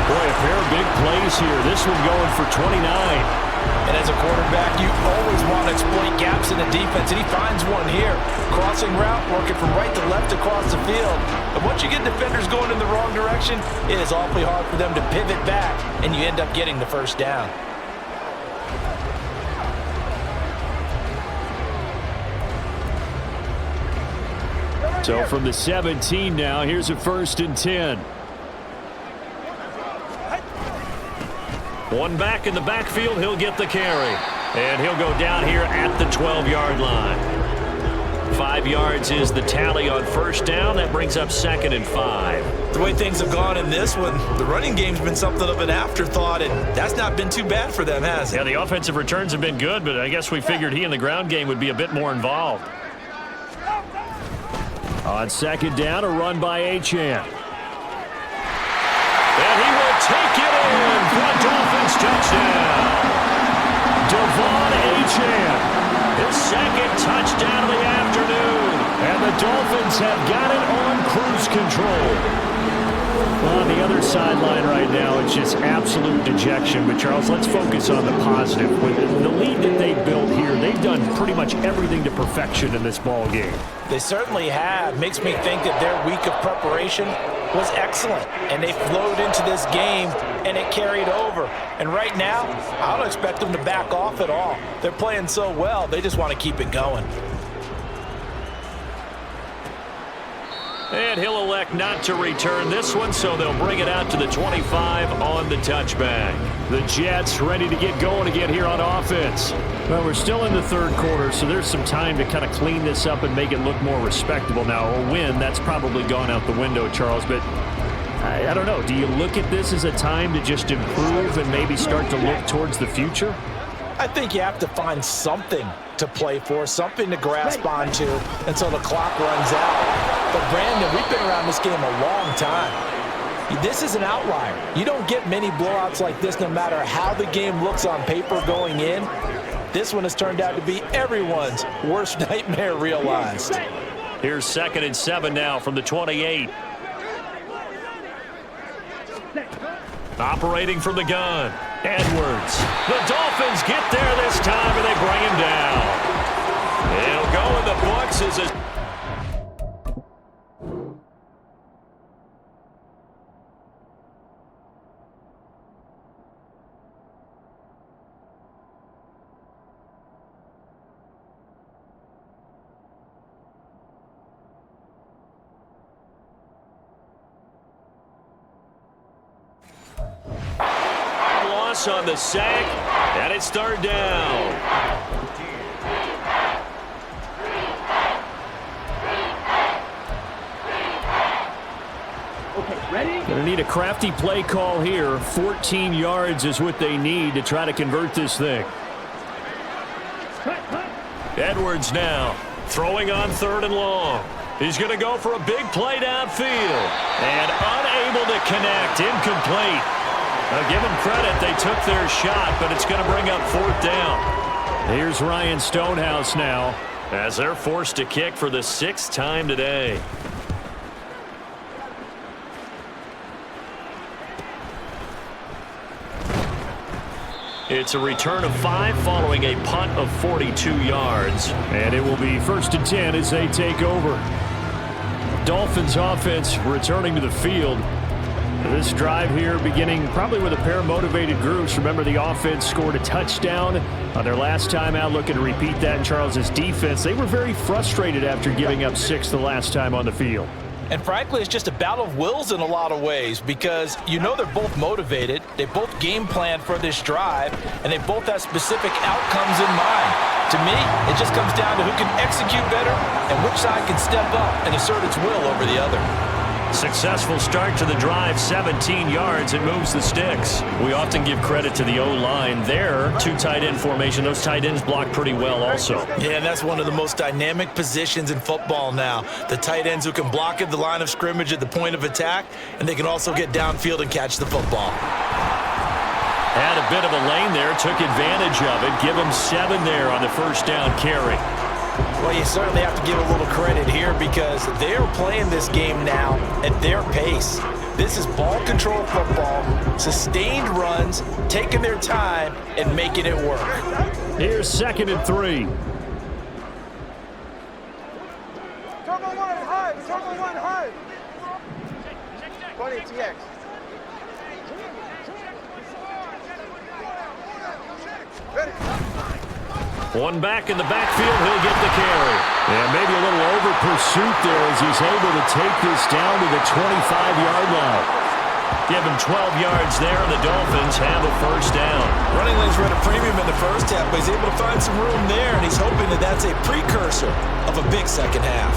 Boy, a pair of big plays here. This one going for 29. And as a quarterback, you always want to exploit gaps in the defense, and he finds one here. Crossing route, working from right to left across the field. And once you get defenders going in the wrong direction, it is awfully hard for them to pivot back, and you end up getting the first down. So from the 17 now, here's a 1st and 10. One back in the backfield, he'll get the carry. And he'll go down here at the 12-yard line. 5 yards is the tally on 1st down. That brings up 2nd and 5. The way things have gone in this one, the running game's been something of an afterthought, and that's not been too bad for them, has it? Yeah, the offensive returns have been good, but I guess we figured he in the ground game would be a bit more involved. On 2nd down, a run by Achane. And he will take it in for a Dolphins touchdown. Devon Achane, his 2nd touchdown of the afternoon. And the Dolphins have got it on cruise control. Well, on the other sideline right now, it's just absolute dejection. But, Charles, let's focus on the positive. With the lead that they built here, they've done pretty much everything to perfection in this ball game. They certainly have. Makes me think that their week of preparation was excellent. And they flowed into this game, and it carried over. And right now, I don't expect them to back off at all. They're playing so well, they just want to keep it going. And he'll elect not to return this one, so they'll bring it out to the 25 on the touchback. The Jets ready to get going again here on offense. Well, we're still in the 3rd quarter, so there's some time to kind of clean this up and make it look more respectable. Now, a win, that's probably gone out the window, Charles, but I don't know. Do you look at this as a time to just improve and maybe start to look towards the future? I think you have to find something to play for, something to grasp onto until the clock runs out. But, Brandon, we've been around this game a long time. This is an outlier. You don't get many blowouts like this no matter how the game looks on paper going in. This one has turned out to be everyone's worst nightmare realized. Here's 2nd and 7 now from the 28. Operating from the gun, Edwards. The Dolphins get there this time, and they bring him down. He'll go in the books as a... on the sack, and it's 3rd down. Okay, ready? Gonna need a crafty play call here. 14 yards is what they need to try to convert this thing. Edwards now throwing on 3rd and long. He's going to go for a big play downfield and unable to connect. Incomplete. Now give them credit. They took their shot, but it's going to bring up 4th down. Here's Ryan Stonehouse now as they're forced to kick for the 6th time today. It's a return of 5 following a punt of 42 yards. And it will be 1st and 10 as they take over. Dolphins offense returning to the field. This drive here beginning probably with a pair of motivated groups. Remember, the offense scored a touchdown on their last time out, looking to repeat that in Charles's defense. They were very frustrated after giving up 6 the last time on the field. And frankly, it's just a battle of wills in a lot of ways because you know they're both motivated. They both game plan for this drive, and they both have specific outcomes in mind. To me, it just comes down to who can execute better and which side can step up and assert its will over the other. Successful start to the drive, 17 yards. It moves the sticks. We often give credit to the O-line there. 2 tight end formation. Those tight ends block pretty well also. Yeah, and that's one of the most dynamic positions in football now. The tight ends who can block at the line of scrimmage at the point of attack, and they can also get downfield and catch the football. Had a bit of a lane there, took advantage of it. Give him 7 there on the first down carry. Well, you certainly have to give a little credit here because they're playing this game now at their pace. This is ball control football, sustained runs, taking their time, and making it work. Here's 2nd and 3. Turbo 1 high, turbo 1 high. 20 TX. Ready. One back in the backfield, he'll get the carry. And maybe a little over pursuit there as he's able to take this down to the 25-yard line. Give him 12 yards there, and the Dolphins have a first down. Running lanes were at a premium in the first half, but he's able to find some room there, and he's hoping that that's a precursor of a big second half.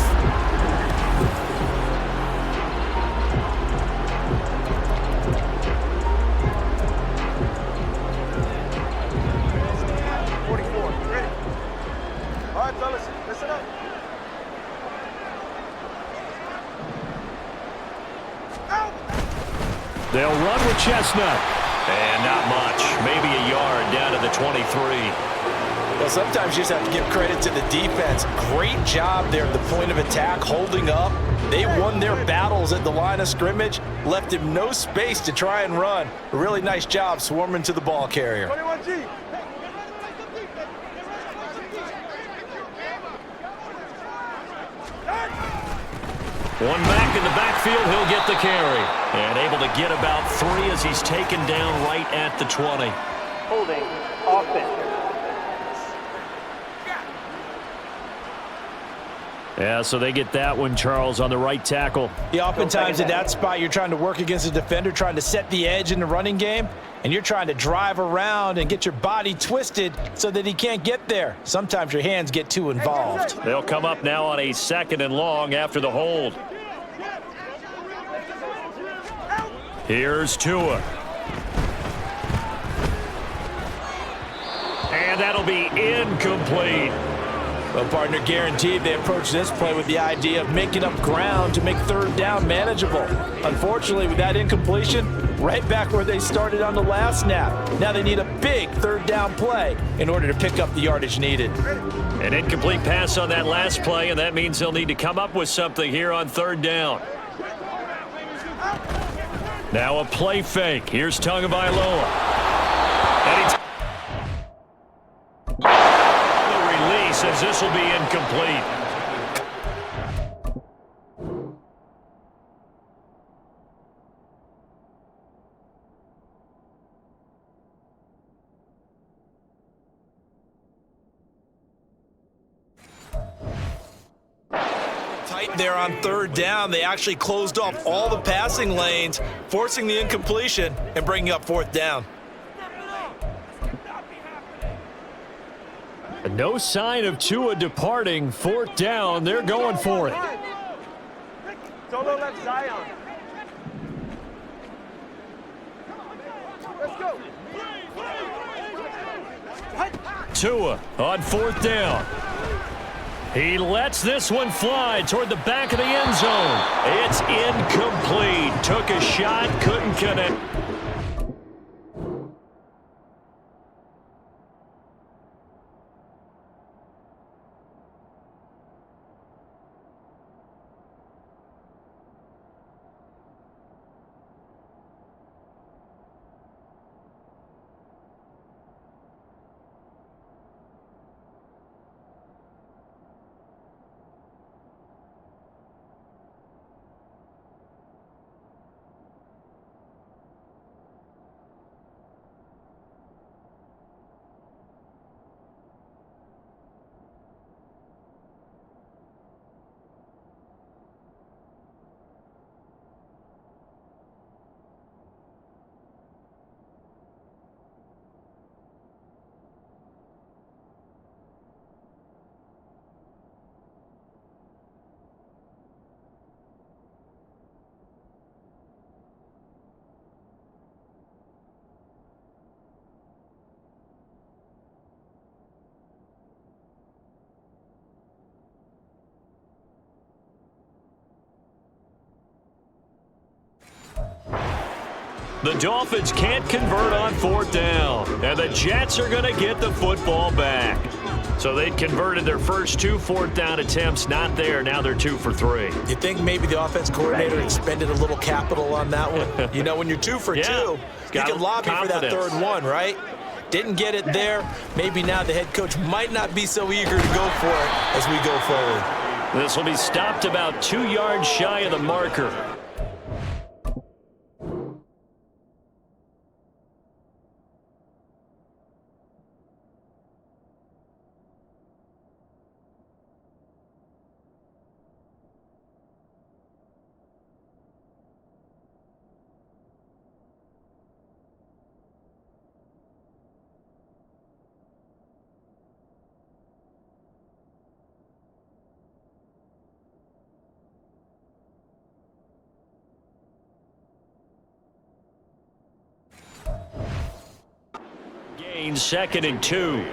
They'll run with Chestnut. And not much. Maybe a yard down to the 23. Well, sometimes you just have to give credit to the defense. Great job there at the point of attack, holding up. They won their battles at the line of scrimmage, left him no space to try and run. A really nice job swarming to the ball carrier. 21G. One back in the backfield, he'll get the carry. And able to get about 3 as he's taken down right at the 20. Holding offense. Yeah, so they get that one, Charles, on the right tackle. Yeah, oftentimes in that spot, you're trying to work against a defender, trying to set the edge in the running game, and you're trying to drive around and get your body twisted so that he can't get there. Sometimes your hands get too involved. They'll come up now on a 2nd and long after the hold. Here's Tua. And that'll be incomplete. Well, partner, guaranteed they approach this play with the idea of making up ground to make 3rd down manageable. Unfortunately, with that incompletion, right back where they started on the last snap. Now they need a big 3rd down play in order to pick up the yardage needed. An incomplete pass on that last play, and that means they'll need to come up with something here on 3rd down. Now a play fake. Here's Tagovailoa. And the release as this will be incomplete. Tight there on 3rd down. They actually closed off all the passing lanes, forcing the incompletion and bringing up 4th down. No sign of Tua departing. 4th down. They're going for it. Solo left Zion. Let's go. Tua on 4th down. He lets this one fly toward the back of the end zone. It's incomplete. Took a shot, couldn't connect. The Dolphins can't convert on 4th down, and the Jets are going to get the football back. So they'd converted their first 2 4th down attempts, not there. Now they're 2 for 3. You think maybe the offense coordinator expended a little capital on that one? You know, when you're 2 for 2, you can lobby for that 3rd one, right? Didn't get it there. Maybe now the head coach might not be so eager to go for it as we go forward. This will be stopped about 2 yards shy of the marker. Gains 2nd and 2.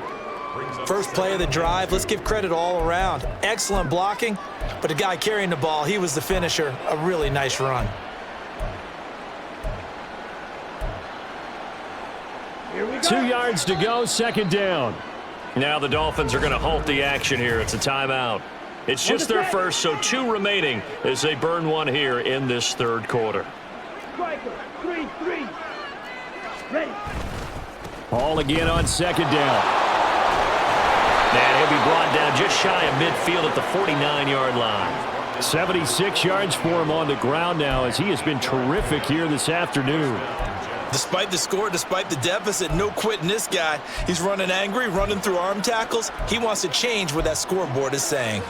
First play of the drive, let's give credit all around. Excellent blocking, but the guy carrying the ball, he was the finisher. A really nice run. Here we go. 2 yards to go, 2nd down. Now the Dolphins are going to halt the action here. It's a timeout. It's just their first, so 2 remaining as they burn one here in this 3rd quarter. Striker, 3-3. Ready. Ball again on 2nd down. And he'll be brought down just shy of midfield at the 49-yard line. 76 yards for him on the ground now as he has been terrific here this afternoon. Despite the score, despite the deficit, no quitting this guy. He's running angry, running through arm tackles. He wants to change what that scoreboard is saying.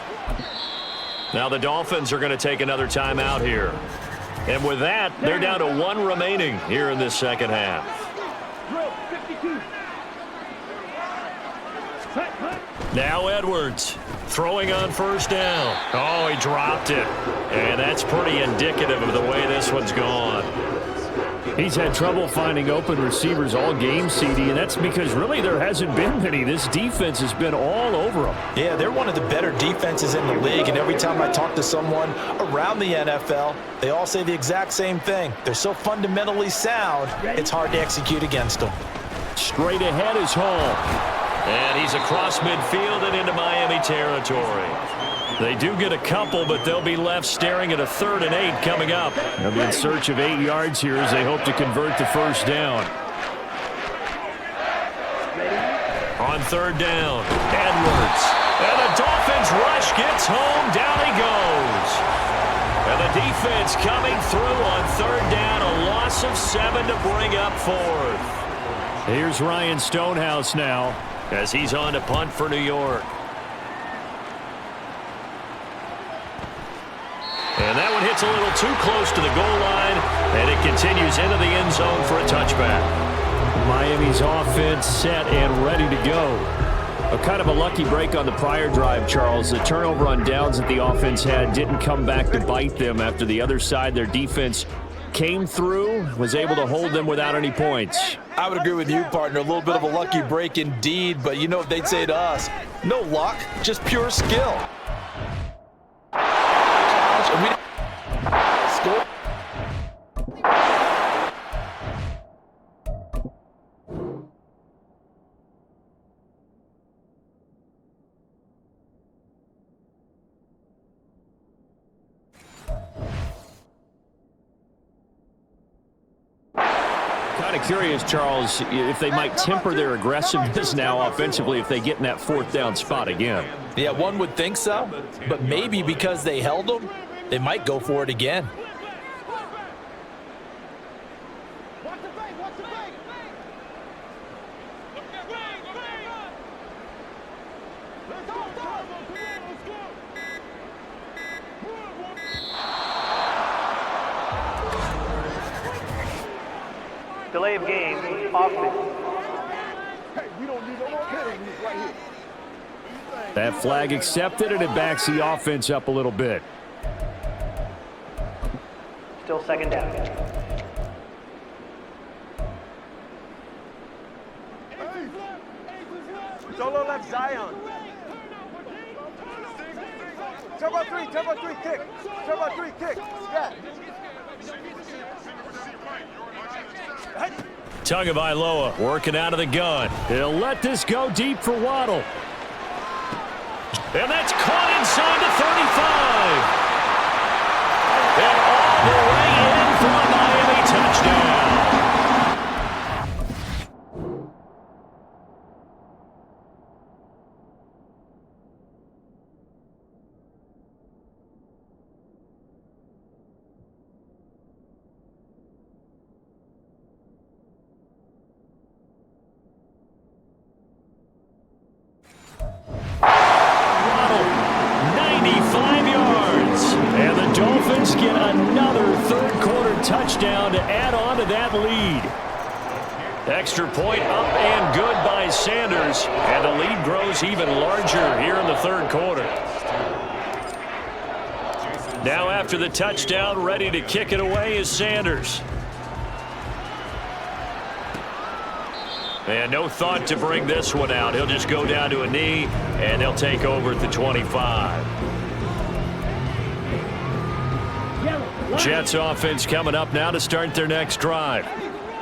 Now the Dolphins are going to take another timeout here. And with that, they're down to 1 remaining here in this 2nd half. Now Edwards throwing on 1st down. Oh, he dropped it. And that's pretty indicative of the way this one's gone. He's had trouble finding open receivers all game, CD, and that's because really there hasn't been many. This defense has been all over him. Yeah, they're one of the better defenses in the league, and every time I talk to someone around the NFL, they all say the exact same thing. They're so fundamentally sound, it's hard to execute against them. Straight ahead is Hall. And he's across midfield and into Miami territory. They do get a couple, but they'll be left staring at a 3rd and 8 coming up. They'll be in search of 8 yards here as they hope to convert the 1st down. On 3rd down, Edwards. And the Dolphins rush gets home. Down he goes. And the defense coming through on 3rd down. A loss of 7 to bring up 4th. Here's Ryan Stonehouse now as he's on to punt for New York. And that one hits a little too close to the goal line, and it continues into the end zone for a touchback. Miami's offense set and ready to go. A kind of a lucky break on the prior drive, Charles. The turnover on downs that the offense had didn't come back to bite them after the other side. Their defense came through, was able to hold them without any points. I would agree with you, partner. A little bit of a lucky break indeed, but you know what they'd say to us? No luck, just pure skill. Score. Kind of curious, Charles, if they might temper their aggressiveness now offensively if they get in that 4th down spot again. Yeah, one would think so, but maybe because they held them, they might go for it again. Delay of game, offense. Hey, we don't need no more penalties right here. That flag accepted, and it backs the offense up a little bit. Still 2nd down. Solo left Zion. Turbo 3, kick. Turbo 3, kick. Yeah. Tagovailoa working out of the gun. He'll let this go deep for Waddle. And that's caught inside the 35. And all the way in for a Miami touchdown. Dolphins get another third-quarter touchdown to add on to that lead. Extra point up and good by Sanders, and the lead grows even larger here in the third quarter. Now after the touchdown, ready to kick it away is Sanders. And no thought to bring this one out. He'll just go down to a knee, and they'll take over at the 25. Jets offense coming up now to start their next drive.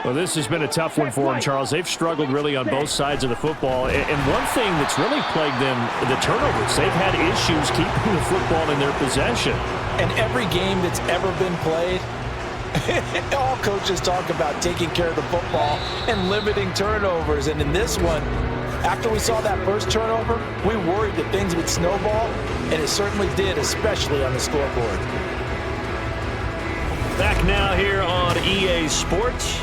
Well, this has been a tough one for them, Charles. They've struggled really on both sides of the football. And one thing that's really plagued them, the turnovers. They've had issues keeping the football in their possession. And every game that's ever been played, all coaches talk about taking care of the football and limiting turnovers. And in this one, after we saw that first turnover, we worried that things would snowball, and it certainly did, especially on the scoreboard. Back now here on EA Sports.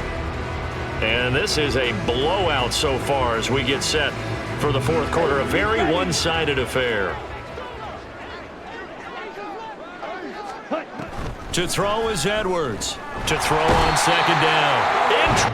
And this is a blowout so far as we get set for the fourth quarter. A very one-sided affair. To throw is Edwards. To throw on second down.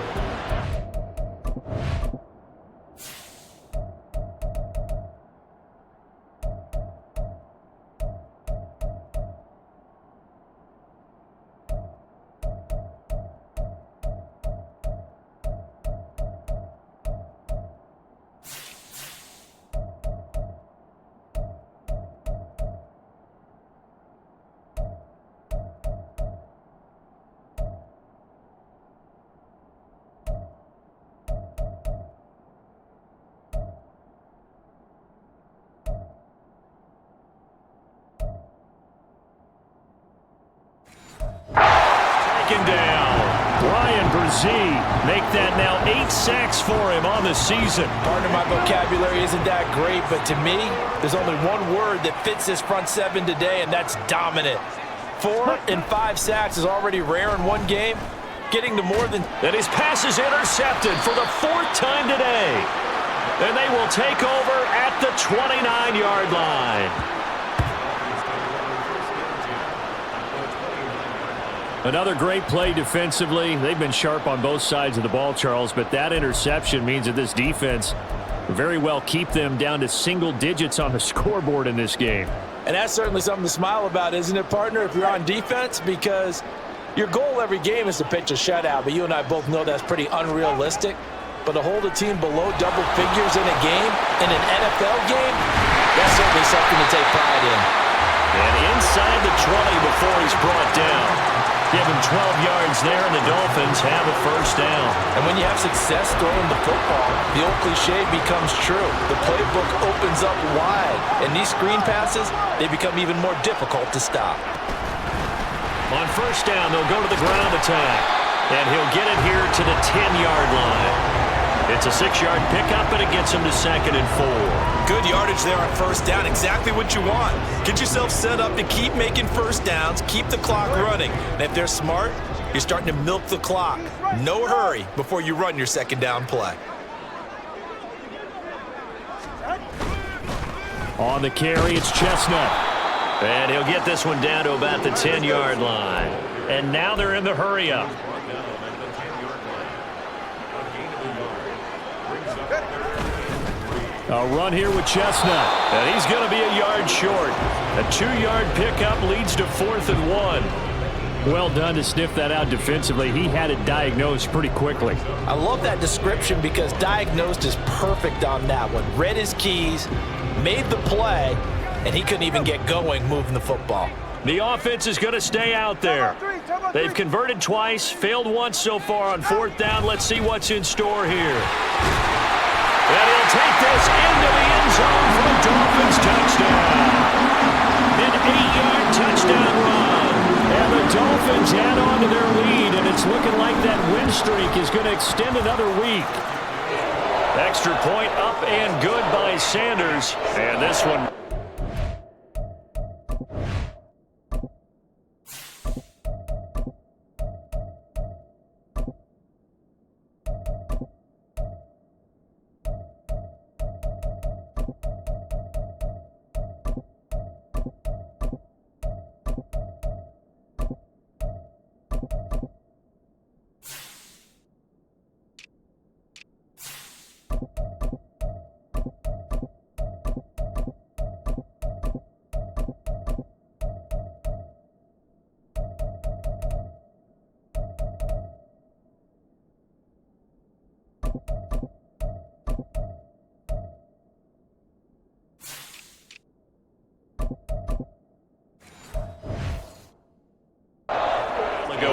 Make that now 8 sacks for him on the season. Partner, my vocabulary isn't that great, but to me, there's only one word that fits this front seven today, and that's dominant. 4 and 5 sacks is already rare in one game. Getting to more than... And his pass is intercepted for the 4th time today. And they will take over at the 29-yard line. Another great play defensively. They've been sharp on both sides of the ball, Charles, but that interception means that this defense very well keep them down to single digits on the scoreboard in this game. And that's certainly something to smile about, isn't it, partner, if you're on defense? Because your goal every game is to pitch a shutout, but you and I both know that's pretty unrealistic. But to hold a team below double figures in a game, in an NFL game, that's certainly something to take pride in. And inside the 20 before he's brought down. Give him 12 yards there, and the Dolphins have a first down. And when you have success throwing the football, the old cliche becomes true. The playbook opens up wide, and these screen passes, they become even more difficult to stop. On first down, they'll go to the ground attack, and he'll get it here to the 10-yard line. It's a 6-yard pickup, and it gets him to 2nd and 4. Good yardage there on first down. Exactly what you want. Get yourself set up to keep making first downs, keep the clock running. And if they're smart, you're starting to milk the clock. No hurry before you run your second down play. On the carry, it's Chestnut. And he'll get this one down to about the 10-yard line. And now they're in the hurry-up. A run here with Chestnut. And he's going to be a yard short. A 2-yard pickup leads to 4th and 1. Well done to sniff that out defensively. He had it diagnosed pretty quickly. I love that description because diagnosed is perfect on that one. Read his keys, made the play, and he couldn't even get going moving the football. The offense is going to stay out there. They've converted twice, failed once so far on 4th down. Let's see what's in store here. And he'll take this into the end zone for a Dolphins touchdown. An 8-yard touchdown run. And the Dolphins add on to their lead, and it's looking like that win streak is going to extend another week. Extra point up and good by Sanders. And this one...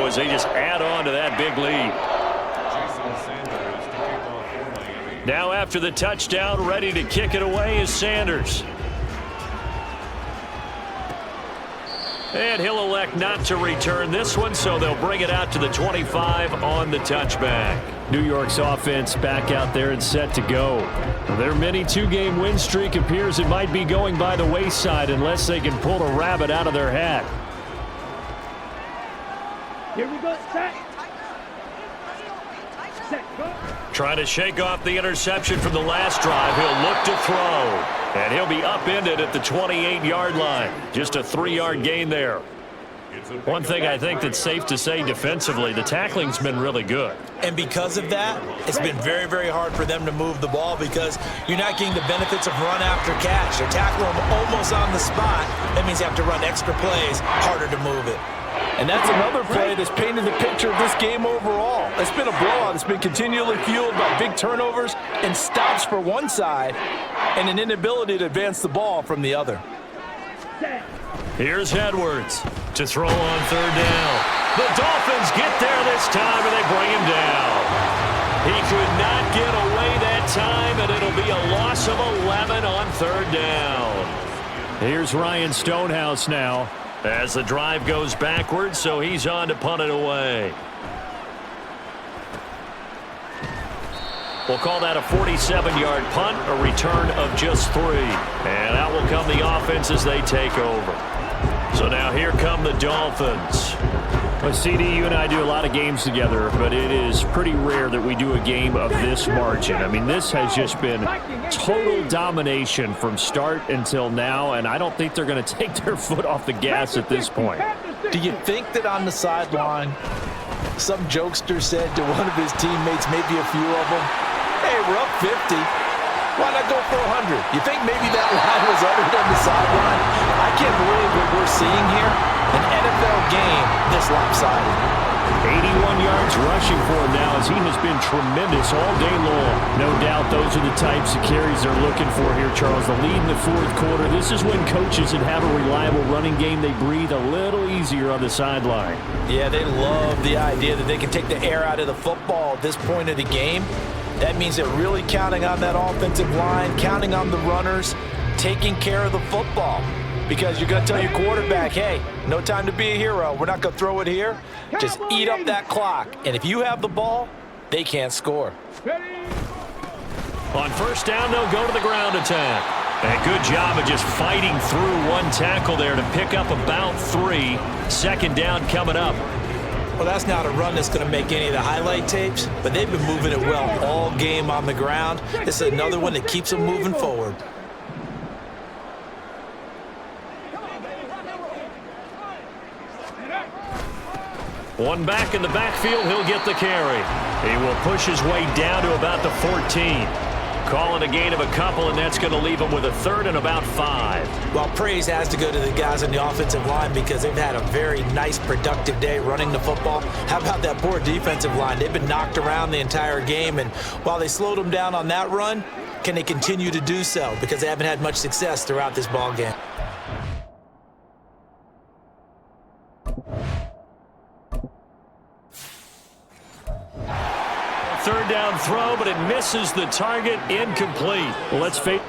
As they just add on to that big lead. Now after the touchdown, ready to kick it away is Sanders. And he'll elect not to return this one, so they'll bring it out to the 25 on the touchback. New York's offense back out there and set to go. Their mini 2-game win streak appears it might be going by the wayside unless they can pull a rabbit out of their hat. Here we go, set. Set, go. Trying to shake off the interception from the last drive. He'll look to throw. And he'll be upended at the 28-yard line. Just a 3-yard gain there. One thing I think that's safe to say defensively, the tackling's been really good. And because of that, it's been very, very hard for them to move the ball because you're not getting the benefits of run after catch. They tackle them almost on the spot. That means you have to run extra plays, harder to move it. And that's another play that's painted the picture of this game overall. It's been a blowout. It's been continually fueled by big turnovers and stops for one side and an inability to advance the ball from the other. Here's Edwards to throw on 3rd down. The Dolphins get there this time, and they bring him down. He could not get away that time, and it'll be a loss of 11 on 3rd down. Here's Ryan Stonehouse now. As the drive goes backwards, so he's on to punt it away. We'll call that a 47-yard punt, a return of just 3. And out will come the offense as they take over. So now here come the Dolphins. Well, CD, you and I do a lot of games together, but it is pretty rare that we do a game of this margin. I mean, this has just been total domination from start until now, and I don't think they're going to take their foot off the gas at this point. Do you think that on the sideline, some jokester said to one of his teammates, maybe a few of them, hey, we're up 50. Why not go for 100? You think maybe that line was uttered on the sideline? I can't believe what we're seeing here. An NFL game this lopsided. 81 yards rushing for him now as he has been tremendous all day long. No doubt those are the types of carries they're looking for here, Charles. The lead in the 4th quarter. This is when coaches that have a reliable running game, they breathe a little easier on the sideline. Yeah, they love the idea that they can take the air out of the football at this point of the game. That means they're really counting on that offensive line, counting on the runners, taking care of the football. Because you're going to tell your quarterback, hey, no time to be a hero. We're not going to throw it here. Just eat up that clock. And if you have the ball, they can't score. On 1st down, they'll go to the ground attack. And good job of just fighting through one tackle there to pick up about 3. 2nd down coming up. Well, that's not a run that's going to make any of the highlight tapes, but they've been moving it well all game on the ground. This is another one that keeps them moving forward. One back in the backfield, he'll get the carry. He will push his way down to about the 14. Calling a gain of a couple, and that's going to leave him with a 3rd and about 5. Well, praise has to go to the guys on the offensive line because they've had a very nice, productive day running the football. How about that poor defensive line? They've been knocked around the entire game, and while they slowed them down on that run, can they continue to do so? Because they haven't had much success throughout this ball game. third down throw, but it misses the target. Incomplete. Well, let's face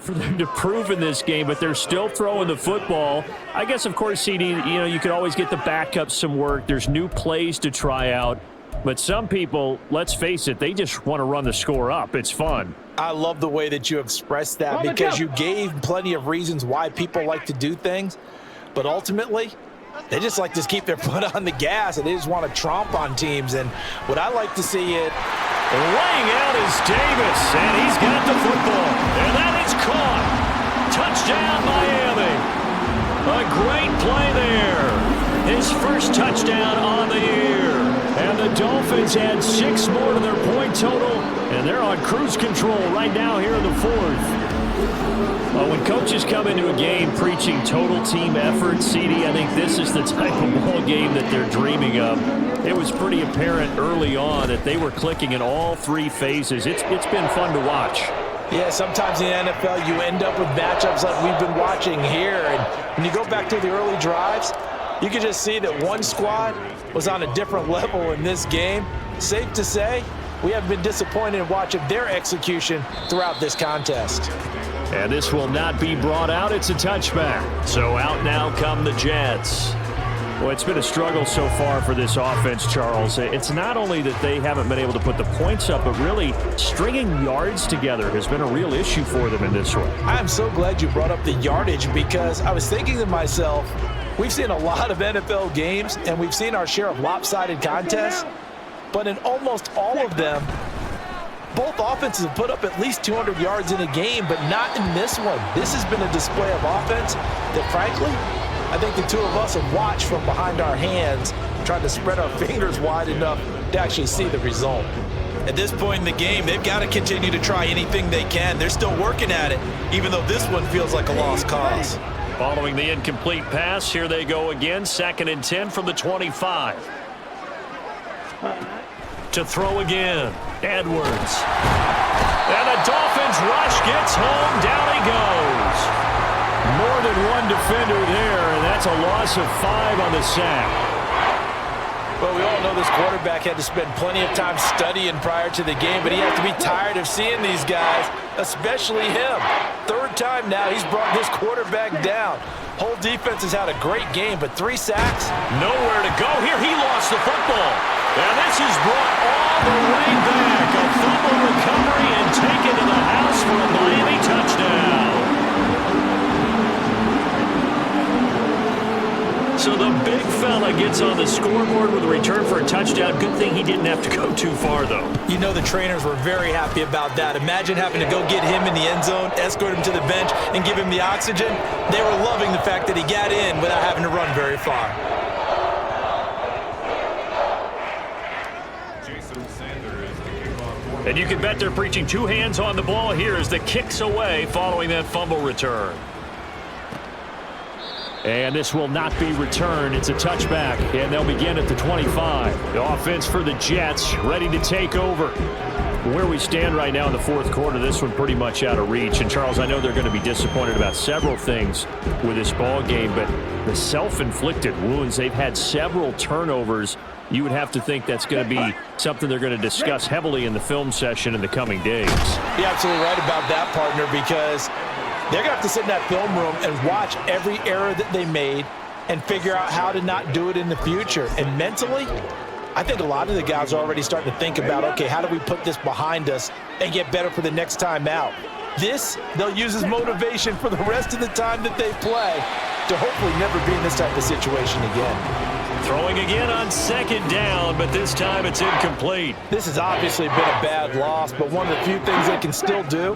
for them to prove in this game, but they're still throwing the football. I guess, of course, CD, you could always get the backups some work. There's new plays to try out. But some people, let's face it, they just want to run the score up. It's fun. I love the way that you expressed that because you gave plenty of reasons why people like to do things. But ultimately, they just like to keep their foot on the gas, and they just want to tromp on teams. And what I like to see it. Laying out is Davis, and he's got the football. And that is caught. Touchdown, Miami. A great play there. His first touchdown on the year. And the Dolphins add 6 more to their point total, and they're on cruise control right now here in the fourth. Well, when coaches come into a game preaching total team effort, CD, I think this is the type of ball game that they're dreaming of. It was pretty apparent early on that they were clicking in all 3 phases. It's been fun to watch. Yeah, sometimes in the NFL you end up with matchups like we've been watching here. And when you go back to the early drives, you can just see that one squad was on a different level in this game. Safe to say, we have been disappointed in watching their execution throughout this contest. And this will not be brought out. It's a touchback. So out now come the Jets. Well, it's been a struggle so far for this offense, Charles. It's not only that they haven't been able to put the points up, but really stringing yards together has been a real issue for them in this one. I'm so glad you brought up the yardage because I was thinking to myself, we've seen a lot of NFL games, and we've seen our share of lopsided contests, but in almost all of them, both offenses have put up at least 200 yards in a game, but not in this one. This has been a display of offense that, frankly, I think the two of us have watched from behind our hands, trying to spread our fingers wide enough to actually see the result. At this point in the game, they've got to continue to try anything they can. They're still working at it, even though this one feels like a lost cause. Following the incomplete pass, here they go again. 2nd and 10 from the 25. To throw again, Edwards. And the Dolphins rush gets home. Down he goes. More than one defender there, and that's a loss of 5 on the sack. Well, we all know this quarterback had to spend plenty of time studying prior to the game, but he had to be tired of seeing these guys, especially him. 3rd time now he's brought this quarterback down. Whole defense has had a great game, but 3 sacks. Nowhere to go here. He lost the football. And this is brought all the way back. A fumble recovery and taken to the house for a Miami touchdown. So the big fella gets on the scoreboard with a return for a touchdown. Good thing he didn't have to go too far, though. You know the trainers were very happy about that. Imagine having to go get him in the end zone, escort him to the bench, and give him the oxygen. They were loving the fact that he got in without having to run very far. And you can bet they're preaching 2 hands on the ball here as the kick's away following that fumble return. And this will not be returned. It's a touchback, and they'll begin at the 25. The offense for the Jets ready to take over. Where we stand right now in the 4th quarter, this one pretty much out of reach. And, Charles, I know they're going to be disappointed about several things with this ball game, but the self-inflicted wounds, they've had several turnovers. You would have to think that's going to be something they're going to discuss heavily in the film session in the coming days. You're absolutely right about that, partner, because they're going to have to sit in that film room and watch every error that they made and figure out how to not do it in the future. And mentally, I think a lot of the guys are already starting to think about, okay, how do we put this behind us and get better for the next time out? This, they'll use as motivation for the rest of the time that they play to hopefully never be in this type of situation again. Throwing again on 2nd down, but this time it's incomplete. This has obviously been a bad loss, but one of the few things they can still do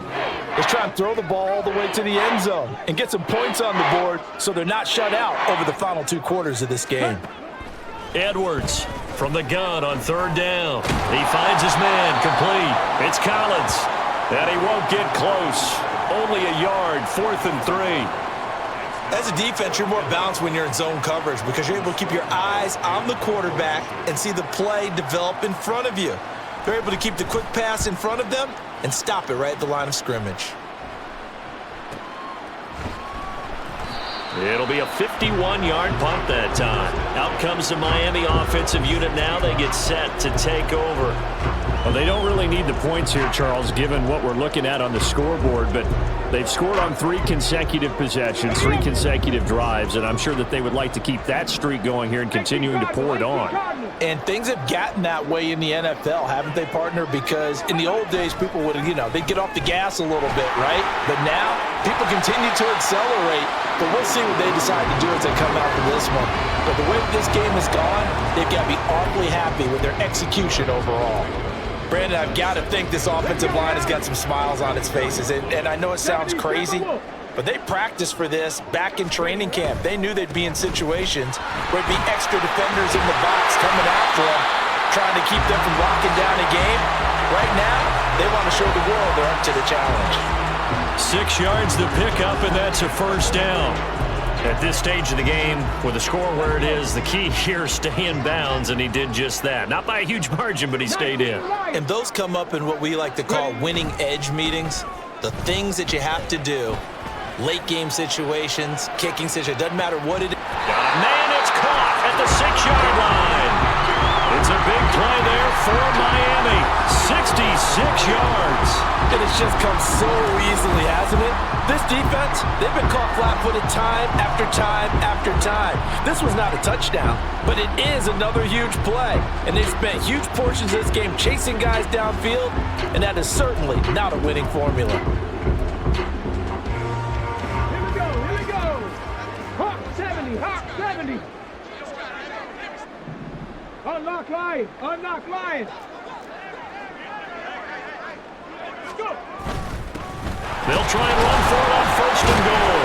is try and throw the ball all the way to the end zone and get some points on the board so they're not shut out over the final 2 quarters of this game. Edwards from the gun on 3rd down. He finds his man complete. It's Collins, and he won't get close. Only a yard, 4th and 3. As a defense, you're more balanced when you're in zone coverage because you're able to keep your eyes on the quarterback and see the play develop in front of you. They're able to keep the quick pass in front of them and stop it right at the line of scrimmage. It'll be a 51-yard punt that time. Out comes the Miami offensive unit now. They get set to take over. Well, they don't really need the points here, Charles, given what we're looking at on the scoreboard, but they've scored on 3 consecutive possessions, 3 consecutive drives, and I'm sure that they would like to keep that streak going here and continuing to pour it on. And things have gotten that way in the NFL, haven't they, partner? Because in the old days, people would, they'd get off the gas a little bit, right? But now, people continue to accelerate, but we'll see what they decide to do as they come out for this one. But the way this game has gone, they've got to be awfully happy with their execution overall. Brandon, I've got to think this offensive line has got some smiles on its faces. And I know it sounds crazy, but they practiced for this back in training camp. They knew they'd be in situations where it'd be extra defenders in the box coming after them, trying to keep them from locking down a game. Right now, they want to show the world they're up to the challenge. 6 yards to pick up, and that's a first down. At this stage of the game, with the score where it is, the key here, stay in bounds, and he did just that. Not by a huge margin, but he stayed in. And those come up in what we like to call winning edge meetings. The things that you have to do, late game situations, kicking situations, doesn't matter what it is. Man, it's caught at the 6-yard line. It's a big play there for Miami. 66 yards. And it's just come so easily, hasn't it? This defense, they've been caught flat-footed time after time after time. This was not a touchdown, but it is another huge play. And they've spent huge portions of this game chasing guys downfield, and that is certainly not a winning formula. Here we go. Hawk 70, Hawk 70. Unlock line, unlock line. They'll try and run for it on 1st and goal.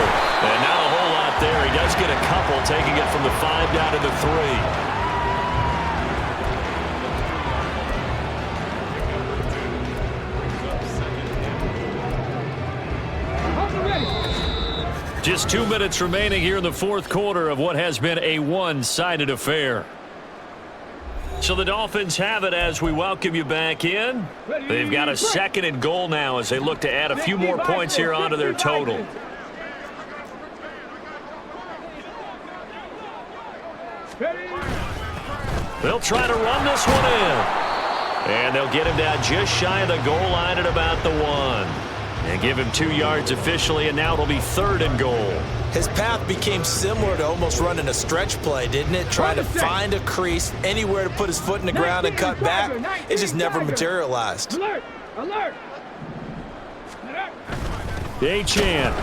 And not a whole lot there. He does get a couple, taking it from the 5 down to the 3. Just 2 minutes remaining here in the 4th quarter of what has been a one-sided affair. So the Dolphins have it as we welcome you back in. They've got a 2nd and goal now as they look to add a few more points here onto their total. They'll try to run this one in. And they'll get him down just shy of the goal line at about the 1. And give him 2 yards officially, and now it'll be 3rd and goal. His path became similar to almost running a stretch play, didn't it? Trying to find a crease, anywhere to put his foot in the ground and cut back. It just never materialized. Alert! Alert! Achane.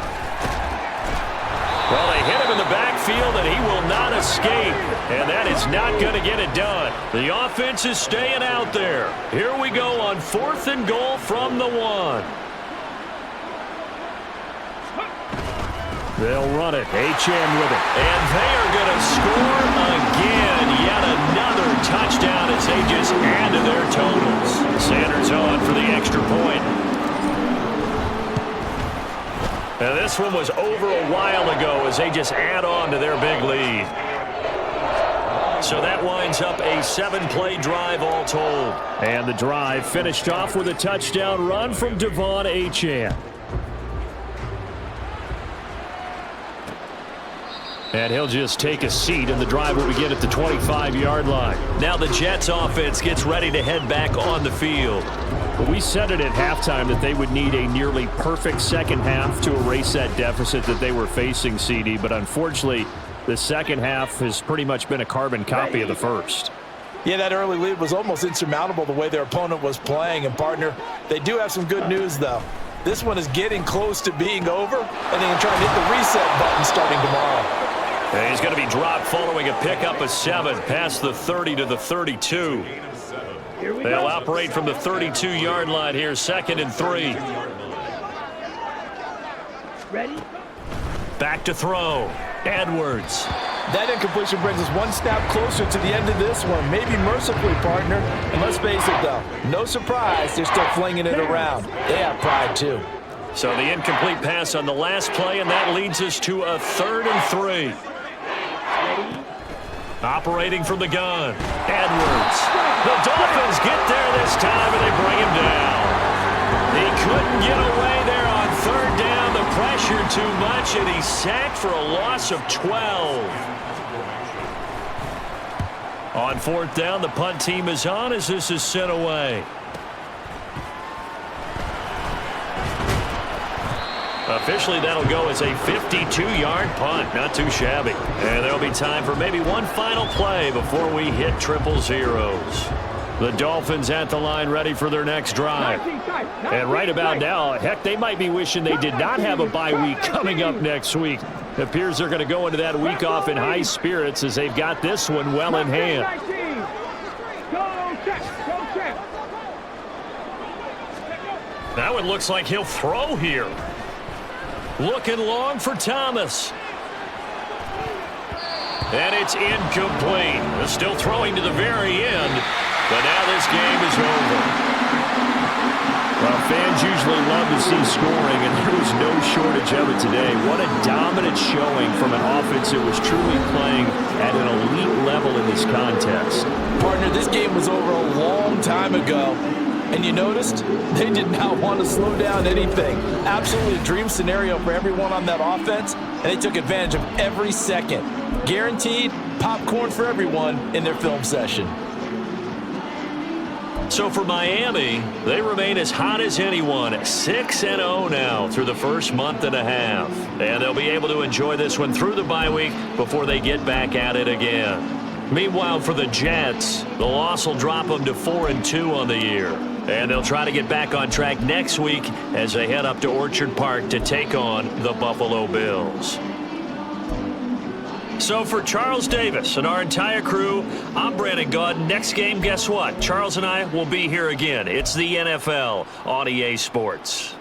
Well, they hit him in the backfield, and he will not escape. And that is not going to get it done. The offense is staying out there. Here we go on 4th and goal from the 1. They'll run it. Achane with it. And they are going to score again. Yet another touchdown as they just add to their totals. Sanders on for the extra point. Now this one was over a while ago as they just add on to their big lead. So that winds up a 7-play drive all told. And the drive finished off with a touchdown run from Devon Achane. And he'll just take a seat, and the drive will begin at the 25-yard line. Now the Jets offense gets ready to head back on the field. We said it at halftime that they would need a nearly perfect second half to erase that deficit that they were facing, CD. But unfortunately, the second half has pretty much been a carbon copy of the first. Yeah, that early lead was almost insurmountable the way their opponent was playing. And, partner, they do have some good news, though. This one is getting close to being over, and they can try to hit the reset button starting tomorrow. And he's going to be dropped following a pickup of 7 past the 30 to the 32. They'll operate from the 32-yard line here, 2nd and 3. Ready? Back to throw. Edwards. That incompletion brings us one snap closer to the end of this one. Maybe mercifully, partner. And let's face it, though, no surprise, they're still flinging it around. They have pride, too. So the incomplete pass on the last play, and that leads us to a 3rd and 3. Operating from the gun, Edwards. The Dolphins get there this time, and they bring him down. He couldn't get away there on 3rd down. The pressure too much, and he's sacked for a loss of 12. On 4th down, the punt team is on as this is sent away. Officially, that'll go as a 52-yard punt. Not too shabby. And there'll be time for maybe one final play before we hit 000. The Dolphins at the line ready for their next drive. And right about now, heck, they might be wishing they did not have a bye week coming up next week. It appears they're going to go into that week off in high spirits as they've got this one well in hand. That one looks like he'll throw here. Looking long for Thomas. And it's incomplete. Still throwing to the very end, but now this game is over. Well, fans usually love to see scoring, and there was no shortage of it today. What a dominant showing from an offense that was truly playing at an elite level in this contest. Partner, this game was over a long time ago. And you noticed they did not want to slow down anything. Absolutely a dream scenario for everyone on that offense, and they took advantage of every second. Guaranteed popcorn for everyone in their film session. So for Miami, they remain as hot as anyone, 6-0 now through the first month and a half. And they'll be able to enjoy this one through the bye week before they get back at it again. Meanwhile, for the Jets, the loss will drop them to 4-2 on the year. And they'll try to get back on track next week as they head up to Orchard Park to take on the Buffalo Bills. So for Charles Davis and our entire crew, I'm Brandon Gaudin. Next game, guess what? Charles and I will be here again. It's the NFL on EA Sports.